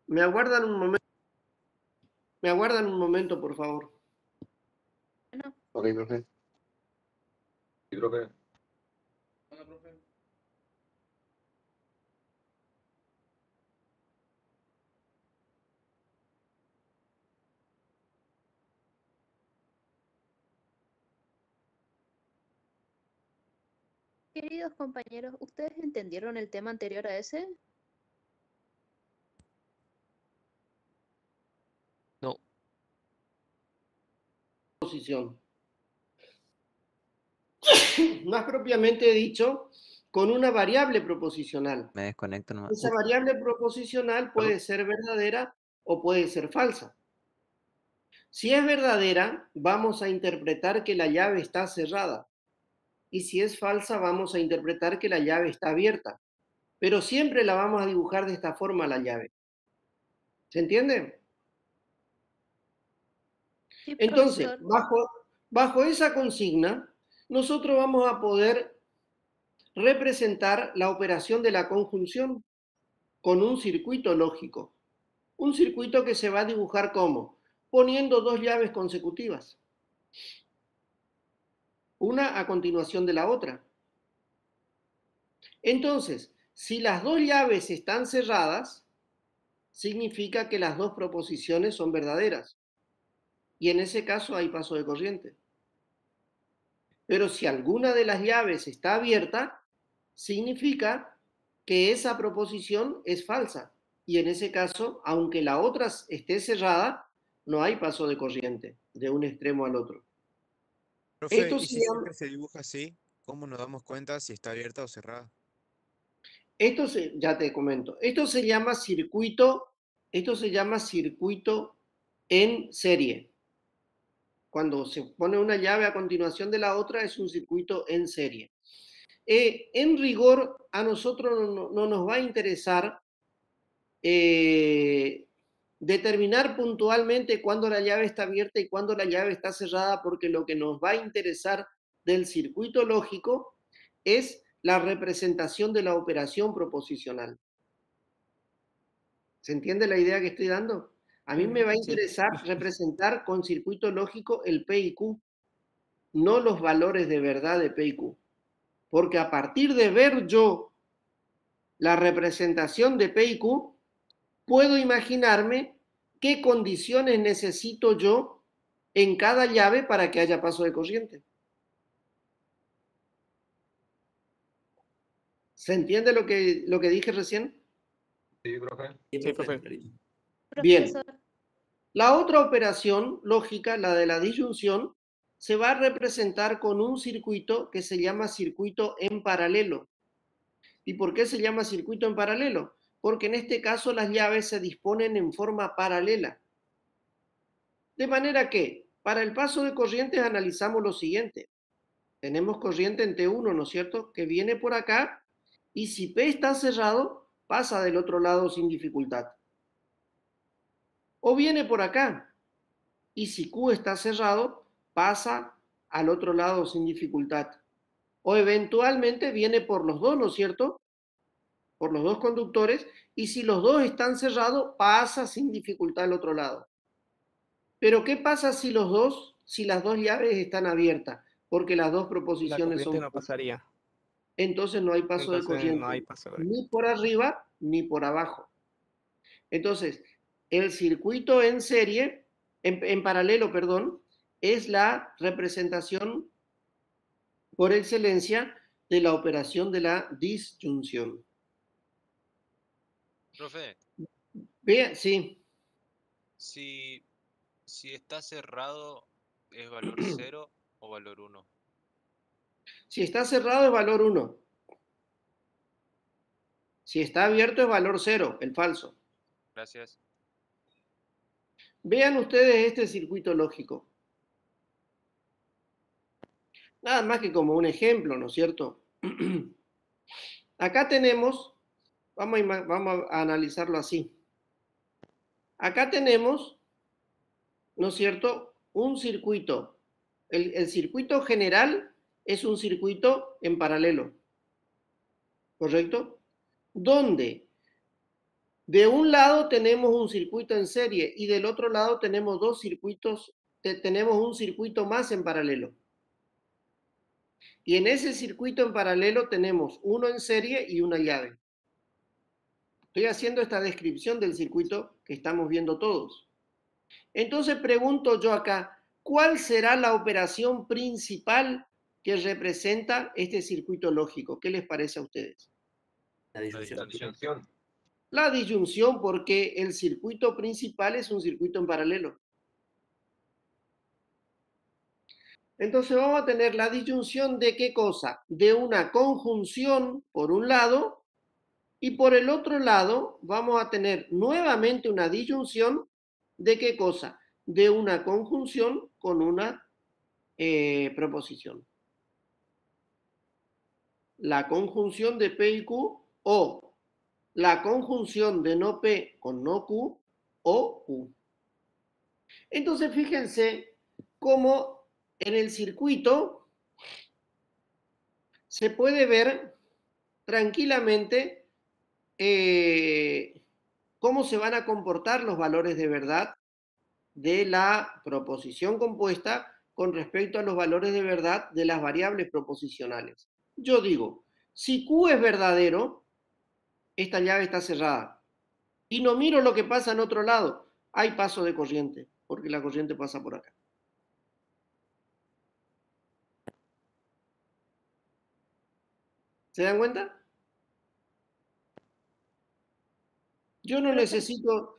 Me aguardan un momento. Me aguardan un momento, por favor. Ok, profe. Sí, profe. Hola, profe. Queridos compañeros, ¿ustedes entendieron el tema anterior a ese? No. Posición. más propiamente dicho, con una variable proposicional. Me desconecto nomás. Esa variable proposicional puede ser verdadera o puede ser falsa. Si es verdadera, vamos a interpretar que la llave está cerrada. Y si es falsa, vamos a interpretar que la llave está abierta. Pero siempre la vamos a dibujar de esta forma la llave. ¿Se entiende? Sí, Entonces, profesor. bajo esa consigna, nosotros vamos a poder representar la operación de la conjunción con un circuito lógico. Un circuito que se va a dibujar como poniendo dos llaves consecutivas, una a continuación de la otra. Entonces, si las dos llaves están cerradas, significa que las dos proposiciones son verdaderas. Y en ese caso hay paso de corriente. Pero si alguna de las llaves está abierta, significa que esa proposición es falsa. Y en ese caso, aunque la otra esté cerrada, no hay paso de corriente de un extremo al otro. Profe, Esto y se si llama, siempre se dibuja así, ¿cómo nos damos cuenta si está abierta o cerrada? ya te comento, esto se llama circuito en serie. Cuando se pone una llave a continuación de la otra, es un circuito en serie. En rigor, a nosotros no nos va a interesar determinar puntualmente cuándo la llave está abierta y cuándo la llave está cerrada, porque lo que nos va a interesar del circuito lógico es la representación de la operación proposicional. ¿Se entiende la idea que estoy dando? A mí me va a interesar representar con circuito lógico el P y Q, no los valores de verdad de P y Q. Porque a partir de ver yo la representación de P y Q, puedo imaginarme qué condiciones necesito yo en cada llave para que haya paso de corriente. ¿Se entiende lo que dije recién? Sí, profe. Sí, profe. Bien. La otra operación lógica, la de la disyunción, se va a representar con un circuito que se llama circuito en paralelo. ¿Y por qué se llama circuito en paralelo? Porque en este caso las llaves se disponen en forma paralela. De manera que, para el paso de corrientes analizamos lo siguiente. Tenemos corriente en T1, ¿no es cierto?, que viene por acá, y si P está cerrado, pasa del otro lado sin dificultad. O viene por acá, y si Q está cerrado, pasa al otro lado sin dificultad. O eventualmente viene por los dos, ¿no es cierto?, por los dos conductores, y si los dos están cerrados, pasa sin dificultad al otro lado. Pero ¿qué pasa si las dos llaves están abiertas? Porque las dos La proposiciones corriente son... no pasaría. Entonces no hay paso de Entonces corriente, no hay paso de ni por arriba ni por abajo. Entonces, el circuito en serie, en paralelo, perdón, es la representación por excelencia de la operación de la disyunción. Profe, Bien, sí. si está cerrado, ¿es valor 0 o valor 1? Si está cerrado es valor 1. Si está abierto es valor 0, el falso. Gracias. Vean ustedes este circuito lógico. Nada más que como un ejemplo, ¿no es cierto? Acá tenemos, vamos a analizarlo así. Acá tenemos, ¿no es cierto?, un circuito. El circuito general es un circuito en paralelo, ¿correcto? Donde de un lado tenemos un circuito en serie y del otro lado tenemos dos circuitos, tenemos un circuito más en paralelo. Y en ese circuito en paralelo tenemos uno en serie y una llave. Estoy haciendo esta descripción del circuito que estamos viendo todos. Entonces pregunto yo acá, ¿cuál será la operación principal que representa este circuito lógico? ¿Qué les parece a ustedes? La disyunción. La disyunción, porque el circuito principal es un circuito en paralelo. Entonces vamos a tener la disyunción de ¿qué cosa? De una conjunción por un lado y por el otro lado vamos a tener nuevamente una disyunción de ¿qué cosa? De una conjunción con una proposición. La conjunción de P y Q o la conjunción de no P con no Q o Q. Entonces fíjense cómo en el circuito se puede ver tranquilamente cómo se van a comportar los valores de verdad de la proposición compuesta con respecto a los valores de verdad de las variables proposicionales. Yo digo, si Q es verdadero, esta llave está cerrada. Y no miro lo que pasa en otro lado. Hay paso de corriente, porque la corriente pasa por acá. ¿Se dan cuenta? Yo no necesito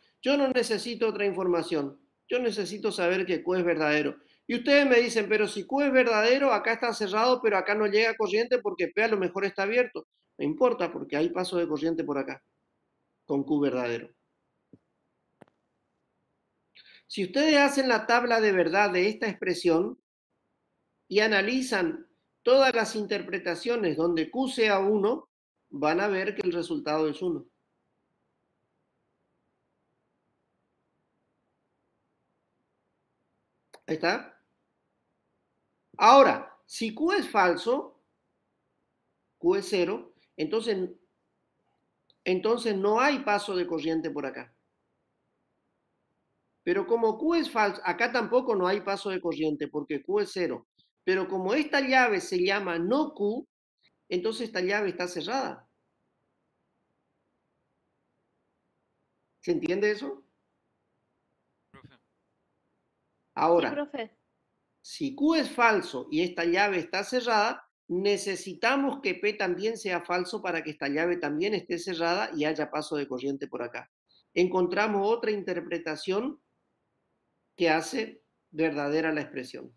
otra información. Yo necesito saber que Q es verdadero. Y ustedes me dicen, pero si Q es verdadero, acá está cerrado, pero acá no llega corriente porque P a lo mejor está abierto. No importa, porque hay paso de corriente por acá, con Q verdadero. Si ustedes hacen la tabla de verdad de esta expresión y analizan todas las interpretaciones donde Q sea 1, van a ver que el resultado es 1. Ahí está. Ahora, si Q es falso, Q es 0, entonces no hay paso de corriente por acá. Pero como Q es falso, acá tampoco no hay paso de corriente porque Q es 0. Pero como esta llave se llama no Q, entonces esta llave está cerrada. ¿Se entiende eso? Ahora, Sí, profe. si Q es falso y esta llave está cerrada, necesitamos que P también sea falso para que esta llave también esté cerrada y haya paso de corriente por acá. Encontramos otra interpretación que hace verdadera la expresión.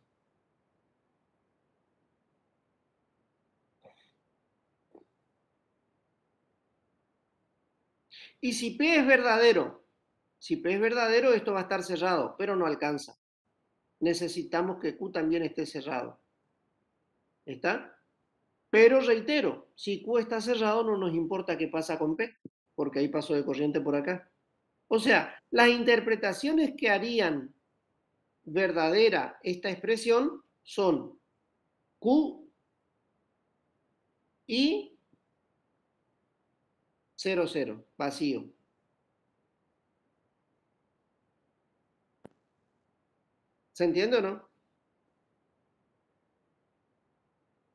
Y si P es verdadero, esto va a estar cerrado, pero no alcanza. Necesitamos que Q también esté cerrado. ¿Está? Pero reitero, si Q está cerrado no nos importa qué pasa con P, porque hay paso de corriente por acá. O sea, las interpretaciones que harían verdadera esta expresión son Q y 0, 0, vacío. ¿Se entiende o no?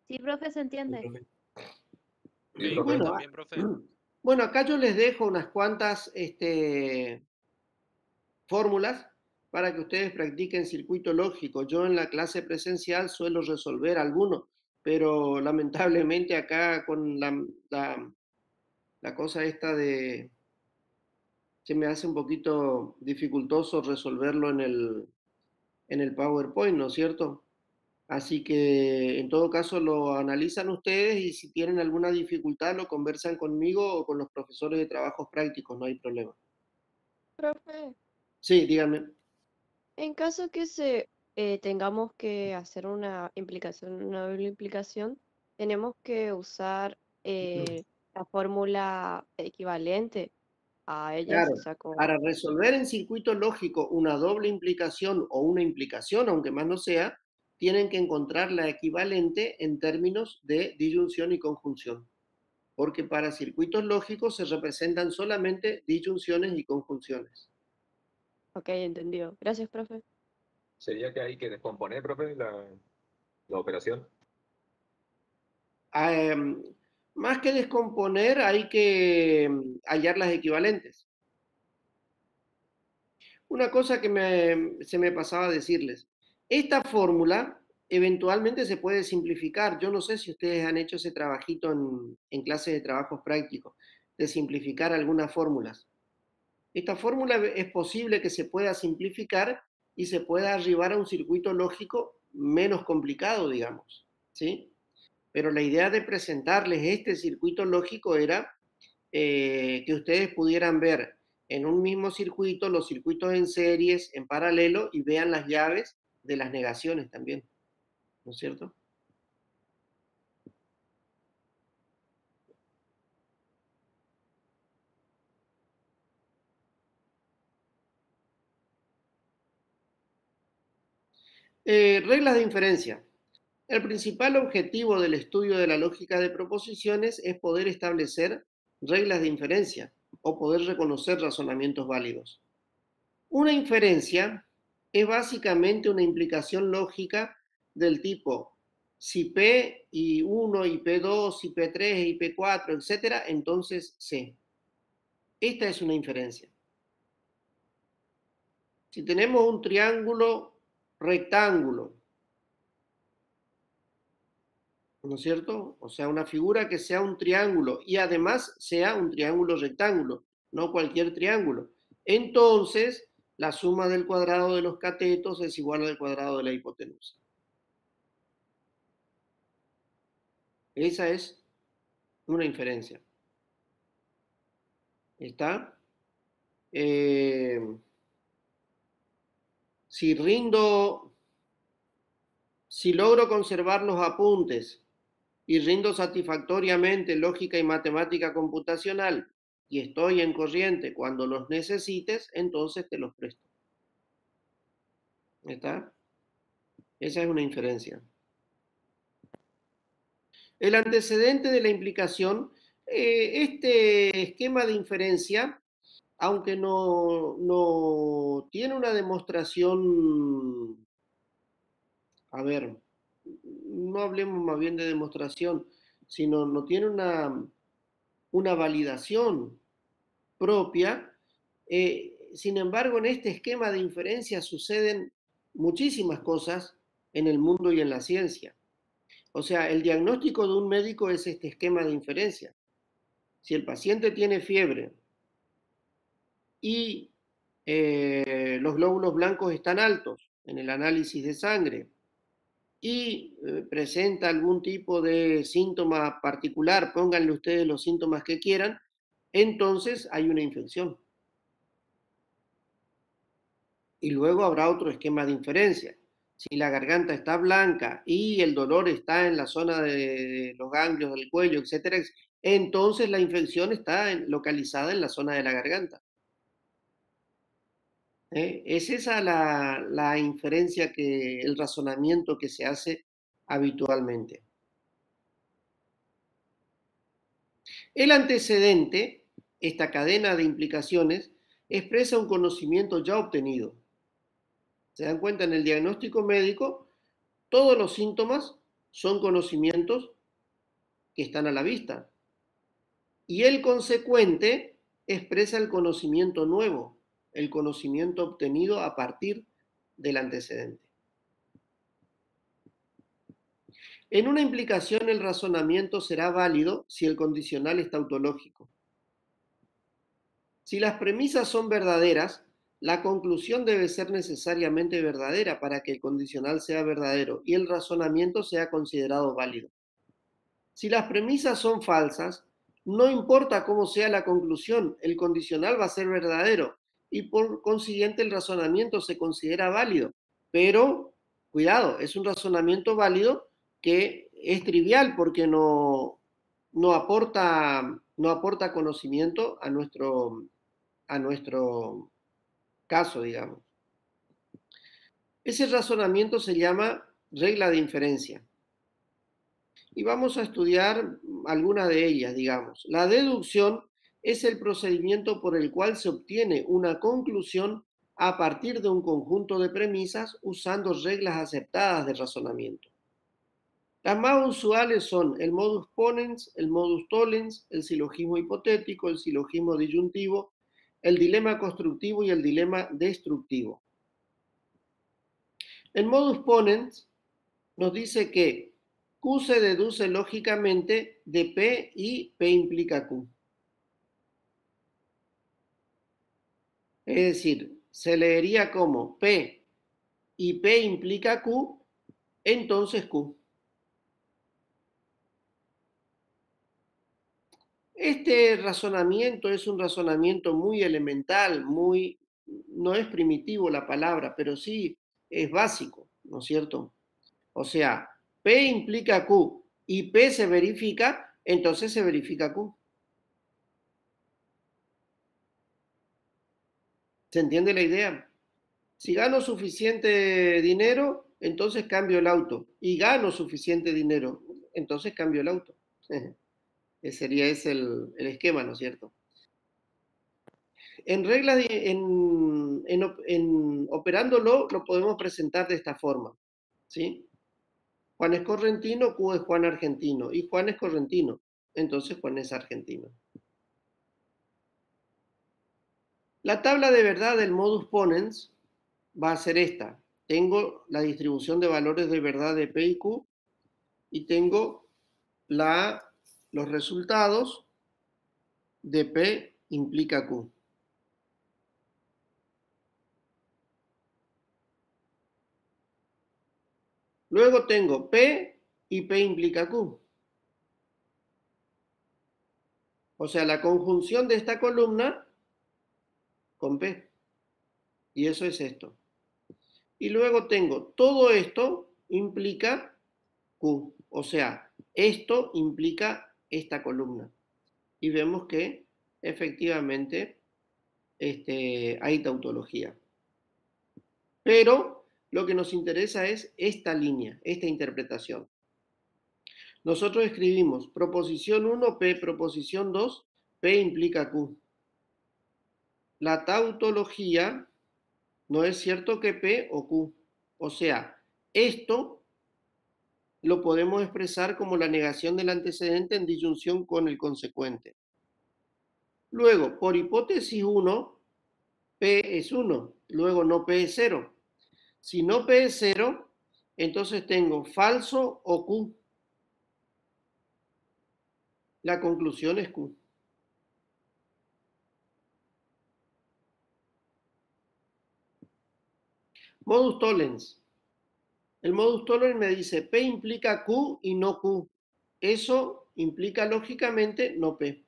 Sí, profe, se entiende. Sí, profe. Bueno, También, profe. bueno, acá yo les dejo unas cuantas fórmulas para que ustedes practiquen circuito lógico. Yo en la clase presencial suelo resolver algunos, pero lamentablemente acá con la cosa esta de... se me hace un poquito dificultoso resolverlo en el PowerPoint, ¿no es cierto? Así que en todo caso lo analizan ustedes y si tienen alguna dificultad lo conversan conmigo o con los profesores de trabajos prácticos, no hay problema. Profe, Sí, díganme. en caso que tengamos que hacer una implicación, una doble implicación, tenemos que usar la fórmula equivalente a ellas, Claro, o sea, con... para resolver en circuito lógico una doble implicación o una implicación, aunque más no sea, tienen que encontrar la equivalente en términos de disyunción y conjunción. Porque para circuitos lógicos se representan solamente disyunciones y conjunciones. Ok, entendido. Gracias, profe. ¿Sería que hay que descomponer, profe, la operación? Más que descomponer, hay que hallar las equivalentes. Una cosa que se me pasaba a decirles. Esta fórmula eventualmente se puede simplificar. Yo no sé si ustedes han hecho ese trabajito en clases de trabajos prácticos, de simplificar algunas fórmulas. Esta fórmula es posible que se pueda simplificar y se pueda arribar a un circuito lógico menos complicado, digamos, ¿sí? Pero la idea de presentarles este circuito lógico era que ustedes pudieran ver en un mismo circuito los circuitos en series, en paralelo, y vean las llaves de las negaciones también, ¿no es cierto? Reglas de inferencia. El principal objetivo del estudio de la lógica de proposiciones es poder establecer reglas de inferencia o poder reconocer razonamientos válidos. Una inferencia es básicamente una implicación lógica del tipo si P y 1 y P2 y P3 y P4, etcétera, entonces C. Esta es una inferencia. Si tenemos un triángulo rectángulo, ¿no es cierto? O sea, una figura que sea un triángulo y además sea un triángulo rectángulo, no cualquier triángulo. Entonces, la suma del cuadrado de los catetos es igual al cuadrado de la hipotenusa. Esa es una inferencia. ¿Está? Si logro conservar los apuntes y rindo satisfactoriamente lógica y matemática computacional y estoy en corriente cuando los necesites, entonces te los presto. ¿Está? Esa es una inferencia. El antecedente de la implicación, este esquema de inferencia, aunque no tiene una demostración, a ver, no hablemos más bien de demostración, sino no tiene una validación propia. Sin embargo, en este esquema de inferencia suceden muchísimas cosas en el mundo y en la ciencia. O sea, el diagnóstico de un médico es este esquema de inferencia. Si el paciente tiene fiebre y los glóbulos blancos están altos en el análisis de sangre y presenta algún tipo de síntoma particular, pónganle ustedes los síntomas que quieran, entonces hay una infección. Y luego habrá otro esquema de inferencia. Si la garganta está blanca y el dolor está en la zona de los ganglios del cuello, etcétera, entonces la infección está localizada en la zona de la garganta. Es esa la inferencia, el razonamiento que se hace habitualmente. El antecedente, esta cadena de implicaciones, expresa un conocimiento ya obtenido. ¿Se dan cuenta? En el diagnóstico médico, todos los síntomas son conocimientos que están a la vista. Y el consecuente expresa el conocimiento nuevo, el conocimiento obtenido a partir del antecedente. En una implicación, el razonamiento será válido si el condicional es tautológico. Si las premisas son verdaderas, la conclusión debe ser necesariamente verdadera para que el condicional sea verdadero y el razonamiento sea considerado válido. Si las premisas son falsas, no importa cómo sea la conclusión, el condicional va a ser verdadero y por consiguiente el razonamiento se considera válido. Pero, cuidado, es un razonamiento válido que es trivial porque no aporta conocimiento a nuestro caso, digamos. Ese razonamiento se llama regla de inferencia. Y vamos a estudiar algunas de ellas, digamos. La deducción es el procedimiento por el cual se obtiene una conclusión a partir de un conjunto de premisas usando reglas aceptadas de razonamiento. Las más usuales son el modus ponens, el modus tollens, el silogismo hipotético, el silogismo disyuntivo, el dilema constructivo y el dilema destructivo. El modus ponens nos dice que Q se deduce lógicamente de P y P implica Q. Es decir, se leería como P y P implica Q entonces Q. Este razonamiento es un razonamiento muy elemental, no es primitivo la palabra, pero sí es básico, ¿no es cierto? O sea, P implica Q y P se verifica, entonces se verifica Q. ¿Se entiende la idea? Si gano suficiente dinero, entonces cambio el auto. Y gano suficiente dinero, entonces cambio el auto. Ese sería el esquema, ¿no es cierto? En reglas, en operándolo, lo podemos presentar de esta forma, ¿sí? Juan es correntino, Q es Juan argentino, y Juan es correntino, entonces Juan es argentino. La tabla de verdad del modus ponens va a ser esta. Tengo la distribución de valores de verdad de P y Q, y tengo los resultados de P implica Q. Luego tengo P y P implica Q. O sea, la conjunción de esta columna con P. Y eso es esto. Y luego tengo todo esto implica Q. O sea, esto implica esta columna. Y vemos que efectivamente hay tautología. Pero lo que nos interesa es esta línea, esta interpretación. Nosotros escribimos proposición 1, P, proposición 2, P implica Q. La tautología no es cierto que P o Q. O sea, esto lo podemos expresar como la negación del antecedente en disyunción con el consecuente. Luego, por hipótesis 1, P es 1, luego no P es 0. Si no P es 0, entonces tengo falso o Q. La conclusión es Q. Modus tollens. El modus tollens me dice P implica Q y no Q. Eso implica lógicamente no P.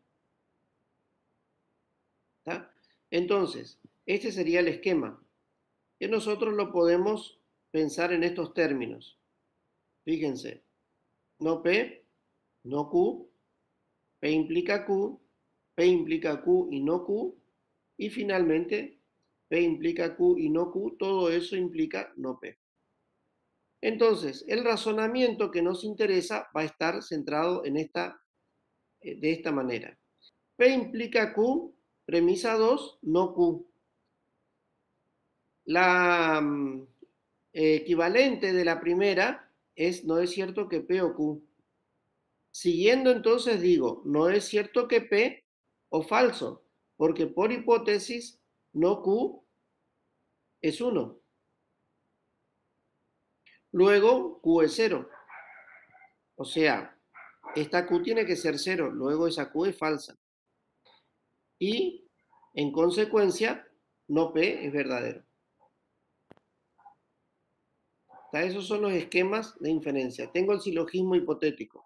¿Está? Entonces, este sería el esquema. Que nosotros lo podemos pensar en estos términos. Fíjense, no P, no Q, P implica Q, P implica Q y no Q, y finalmente P implica Q y no Q, todo eso implica no P. Entonces, el razonamiento que nos interesa va a estar centrado en de esta manera. P implica Q, premisa 2, no Q. La equivalente de la primera no es cierto que P o Q. Siguiendo entonces digo, no es cierto que P o falso, porque por hipótesis no Q es 1. Luego Q es 0. O sea, esta Q tiene que ser 0, luego esa Q es falsa. Y en consecuencia, no P es verdadero. Esos son los esquemas de inferencia. Tengo el silogismo hipotético.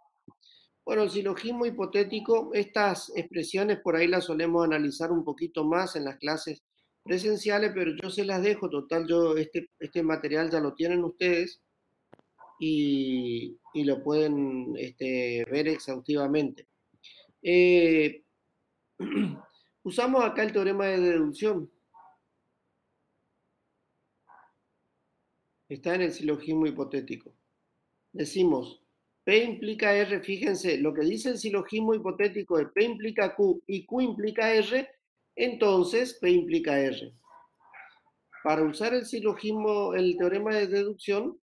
Bueno, el silogismo hipotético, estas expresiones por ahí las solemos analizar un poquito más en las clases presenciales, pero yo se las dejo, total, este material ya lo tienen ustedes y lo pueden ver exhaustivamente. Usamos acá el teorema de deducción. Está en el silogismo hipotético. Decimos, P implica R, fíjense, lo que dice el silogismo hipotético es P implica Q y Q implica R, entonces P implica R. Para usar el silogismo, el teorema de deducción,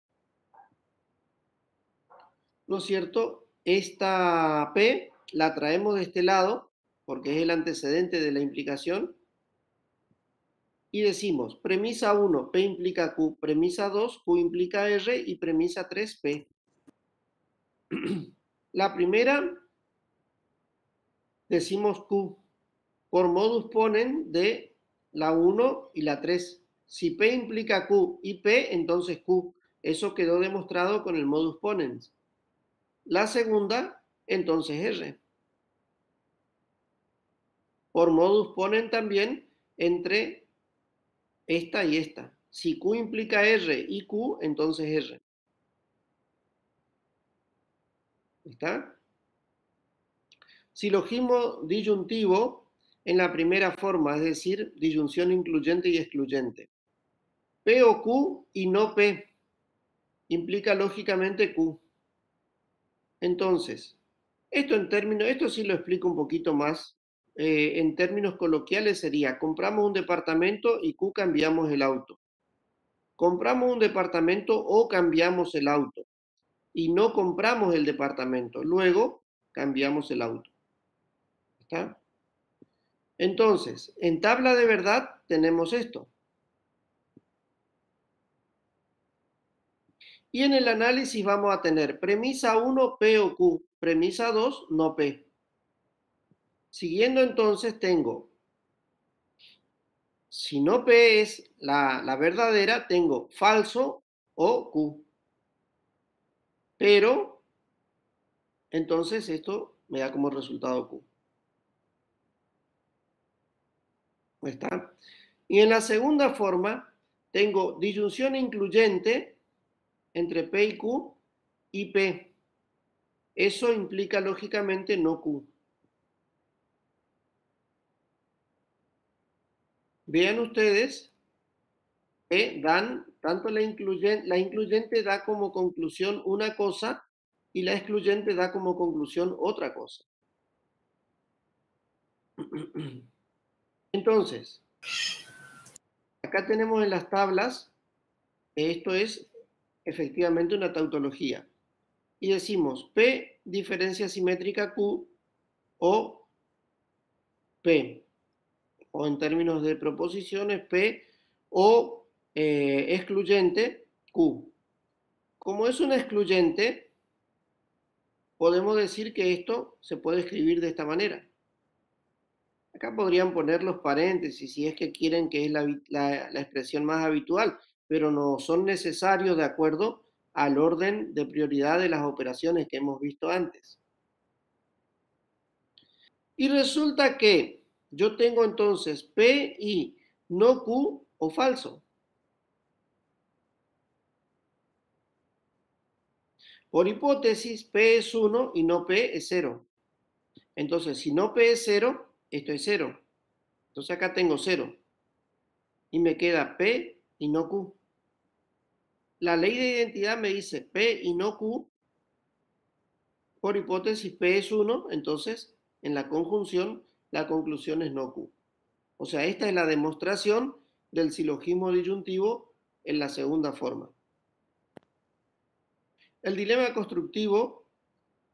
¿no es cierto? Esta P la traemos de este lado, porque es el antecedente de la implicación, y decimos, premisa 1, P implica Q, premisa 2, Q implica R, y premisa 3, P. La primera, decimos Q, por modus ponens de la 1 y la 3. Si P implica Q y P, entonces Q. Eso quedó demostrado con el modus ponens. La segunda, entonces R. Por modus ponens también entre esta y esta. Si Q implica R y Q, entonces R. ¿Está? Silogismo disyuntivo en la primera forma, es decir, disyunción incluyente y excluyente. P o Q y no P implica lógicamente Q. Entonces, esto sí lo explico un poquito más. En términos coloquiales sería, compramos un departamento y Q cambiamos el auto. Compramos un departamento o cambiamos el auto. Y no compramos el departamento, luego cambiamos el auto. ¿Está? Entonces, en tabla de verdad tenemos esto. Y en el análisis vamos a tener premisa 1, P o Q. Premisa 2, no P. Siguiendo entonces tengo, si no P es la verdadera, tengo falso o Q. Pero, entonces esto me da como resultado Q. ¿Está? Y en la segunda forma, tengo disyunción incluyente entre P y Q y P. Eso implica lógicamente no Q. Vean ustedes que dan, tanto la incluyente da como conclusión una cosa y la excluyente da como conclusión otra cosa. Entonces, acá tenemos en las tablas, esto es efectivamente una tautología. Y decimos P diferencia simétrica Q o P, o en términos de proposiciones P o excluyente Q. Como es una excluyente, podemos decir que esto se puede escribir de esta manera. Acá podrían poner los paréntesis si es que quieren que es la expresión más habitual, pero no son necesarios de acuerdo al orden de prioridad de las operaciones que hemos visto antes. Y resulta que yo tengo entonces P y no Q o falso. Por hipótesis, P es 1 y no P es 0. Entonces, si no P es 0, esto es 0. Entonces acá tengo 0. Y me queda P y no Q. La ley de identidad me dice P y no Q. Por hipótesis, P es 1, entonces en la conjunción la conclusión es no Q. O sea, esta es la demostración del silogismo disyuntivo en la segunda forma. El dilema constructivo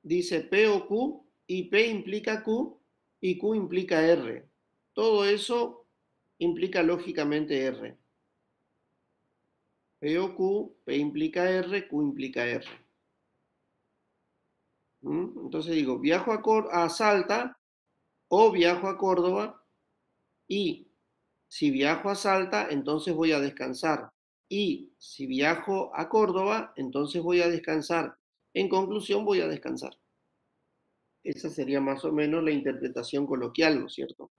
dice P o Q y P implica Q y Q implica R. Todo eso implica lógicamente R. P o Q, P implica R, Q implica R. Entonces digo, viajo a Salta o viajo a Córdoba y si viajo a Salta, entonces voy a descansar. Y si viajo a Córdoba, entonces voy a descansar. En conclusión, voy a descansar. Esa sería más o menos la interpretación coloquial, ¿no es cierto?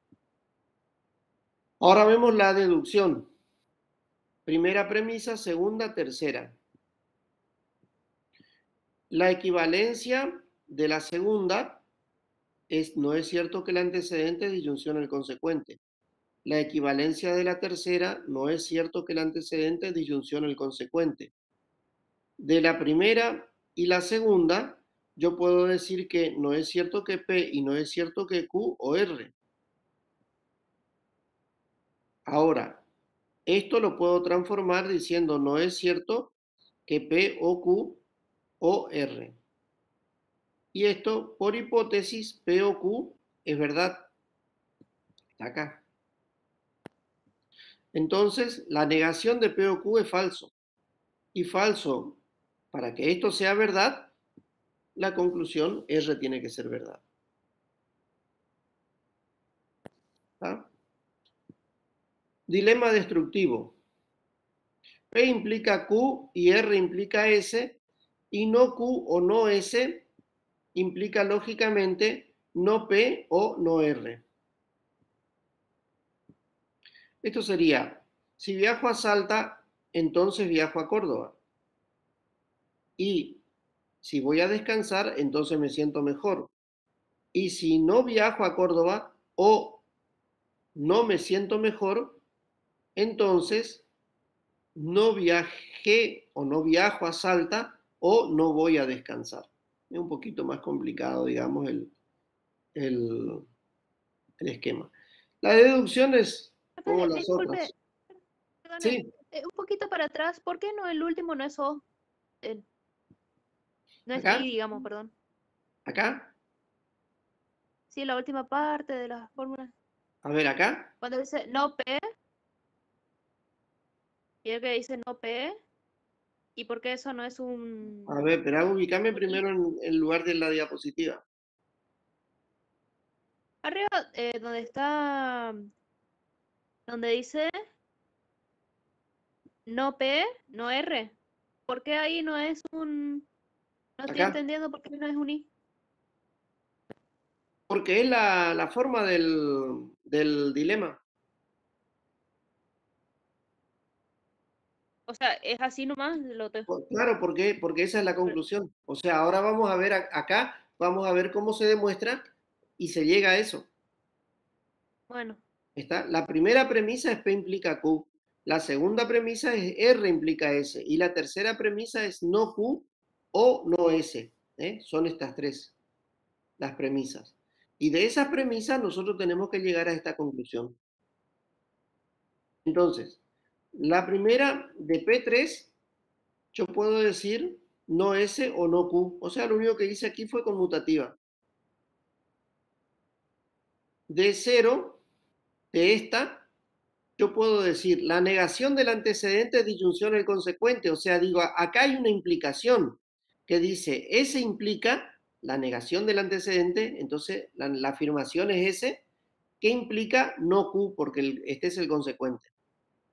Ahora vemos la deducción. Primera premisa, segunda, tercera. La equivalencia de la segunda no es cierto que el antecedente disyuncione el consecuente. La equivalencia de la tercera no es cierto que el antecedente disyuncione el consecuente. De la primera y la segunda, yo puedo decir que no es cierto que P y no es cierto que Q o R. Ahora, esto lo puedo transformar diciendo no es cierto que P o Q o R. Y esto, por hipótesis, P o Q es verdad. Está acá. Entonces, la negación de P o Q es falso. Y falso, para que esto sea verdad, la conclusión R tiene que ser verdad. ¿Está? Dilema destructivo. P implica Q y R implica S, y no Q o no S implica lógicamente no P o no R. Esto sería, si viajo a Salta, entonces viajo a Córdoba. Y si voy a descansar, entonces me siento mejor. Y si no viajo a Córdoba o no me siento mejor, entonces no viajé o no viajo a Salta o no voy a descansar. Es un poquito más complicado, digamos, el esquema. La deducción es como las Disculpe, otras. perdone, Sí, un poquito para atrás, ¿por qué no el último no es O? No es acá, I, digamos, perdón. acá, Sí, la última parte de la fórmula. a ver acá. Cuando dice no P, y el que dice no P, ¿y por qué eso no es un... A ver, pero ubícame un I? primero en lugar de la diapositiva. Arriba, donde está, donde dice no P, no R. ¿Por qué ahí no es un... No estoy Acá. entendiendo por qué no es un I? Porque es la forma del dilema. O sea, es así nomás, Claro, porque esa es la conclusión. O sea, ahora vamos a ver acá, vamos a ver cómo se demuestra y se llega a eso. Bueno, ¿Está? La primera premisa es P implica Q. La segunda premisa es R implica S. Y la tercera premisa es no Q o no S. Son estas tres las premisas. Y de esas premisas nosotros tenemos que llegar a esta conclusión. Entonces, la primera de P3, yo puedo decir no S o no Q. O sea, lo único que hice aquí fue conmutativa. De 0, de esta, yo puedo decir la negación del antecedente es disyunción del consecuente. O sea, digo, acá hay una implicación que dice S implica la negación del antecedente, entonces la afirmación es S, que implica no Q, porque este es el consecuente.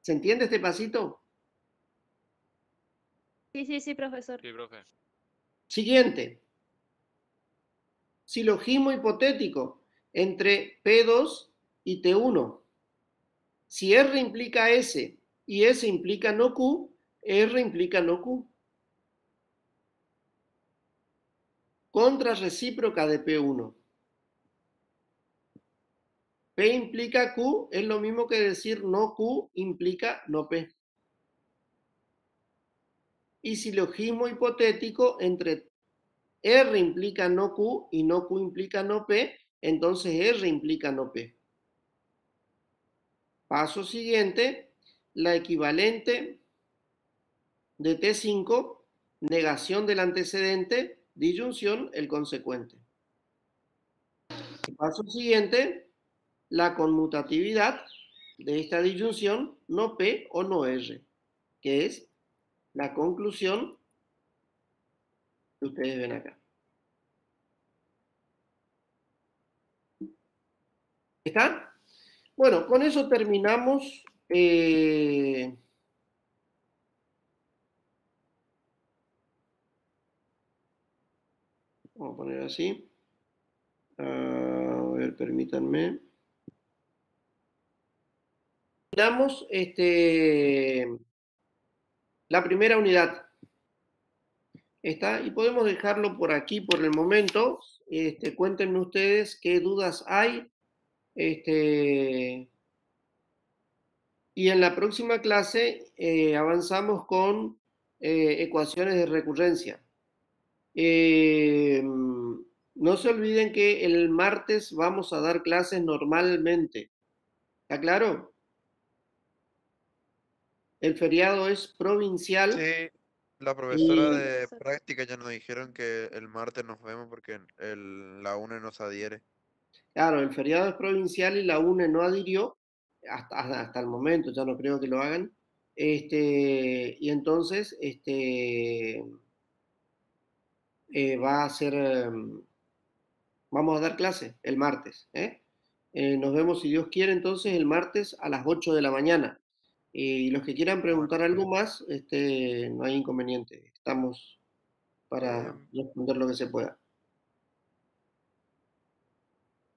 ¿Se entiende este pasito? sí, profesor. Sí, profe. Siguiente. Silogismo hipotético entre P2 y T1. Si R implica S y S implica no Q, R implica no Q. Contra recíproca de P1. P implica Q es lo mismo que decir no Q implica no P. Y silogismo hipotético entre R implica no Q y no Q implica no P, entonces R implica no P. Paso siguiente, la equivalente de T5, negación del antecedente, disyunción, el consecuente. Paso siguiente, la conmutatividad de esta disyunción, no P o no R, que es la conclusión que ustedes ven acá. ¿Está? Bueno, con eso terminamos. Vamos a poner así. A ver, permítanme. Terminamos la primera unidad. ¿Está? Y podemos dejarlo por aquí por el momento. Cuéntenme ustedes qué dudas hay. Y en la próxima clase avanzamos con ecuaciones de recurrencia. No se olviden que el martes vamos a dar clases normalmente. ¿Está claro? El feriado es provincial. Sí, la profesora de práctica ya nos dijeron que el martes nos vemos porque la UNE nos adhiere. Claro, el feriado es provincial y la UNE no adhirió hasta el momento, ya no creo que lo hagan. Y entonces va a ser, vamos a dar clase el martes. Nos vemos, si Dios quiere, entonces el martes a las 8 de la mañana. Y los que quieran preguntar algo más, no hay inconveniente. Estamos para responder lo que se pueda.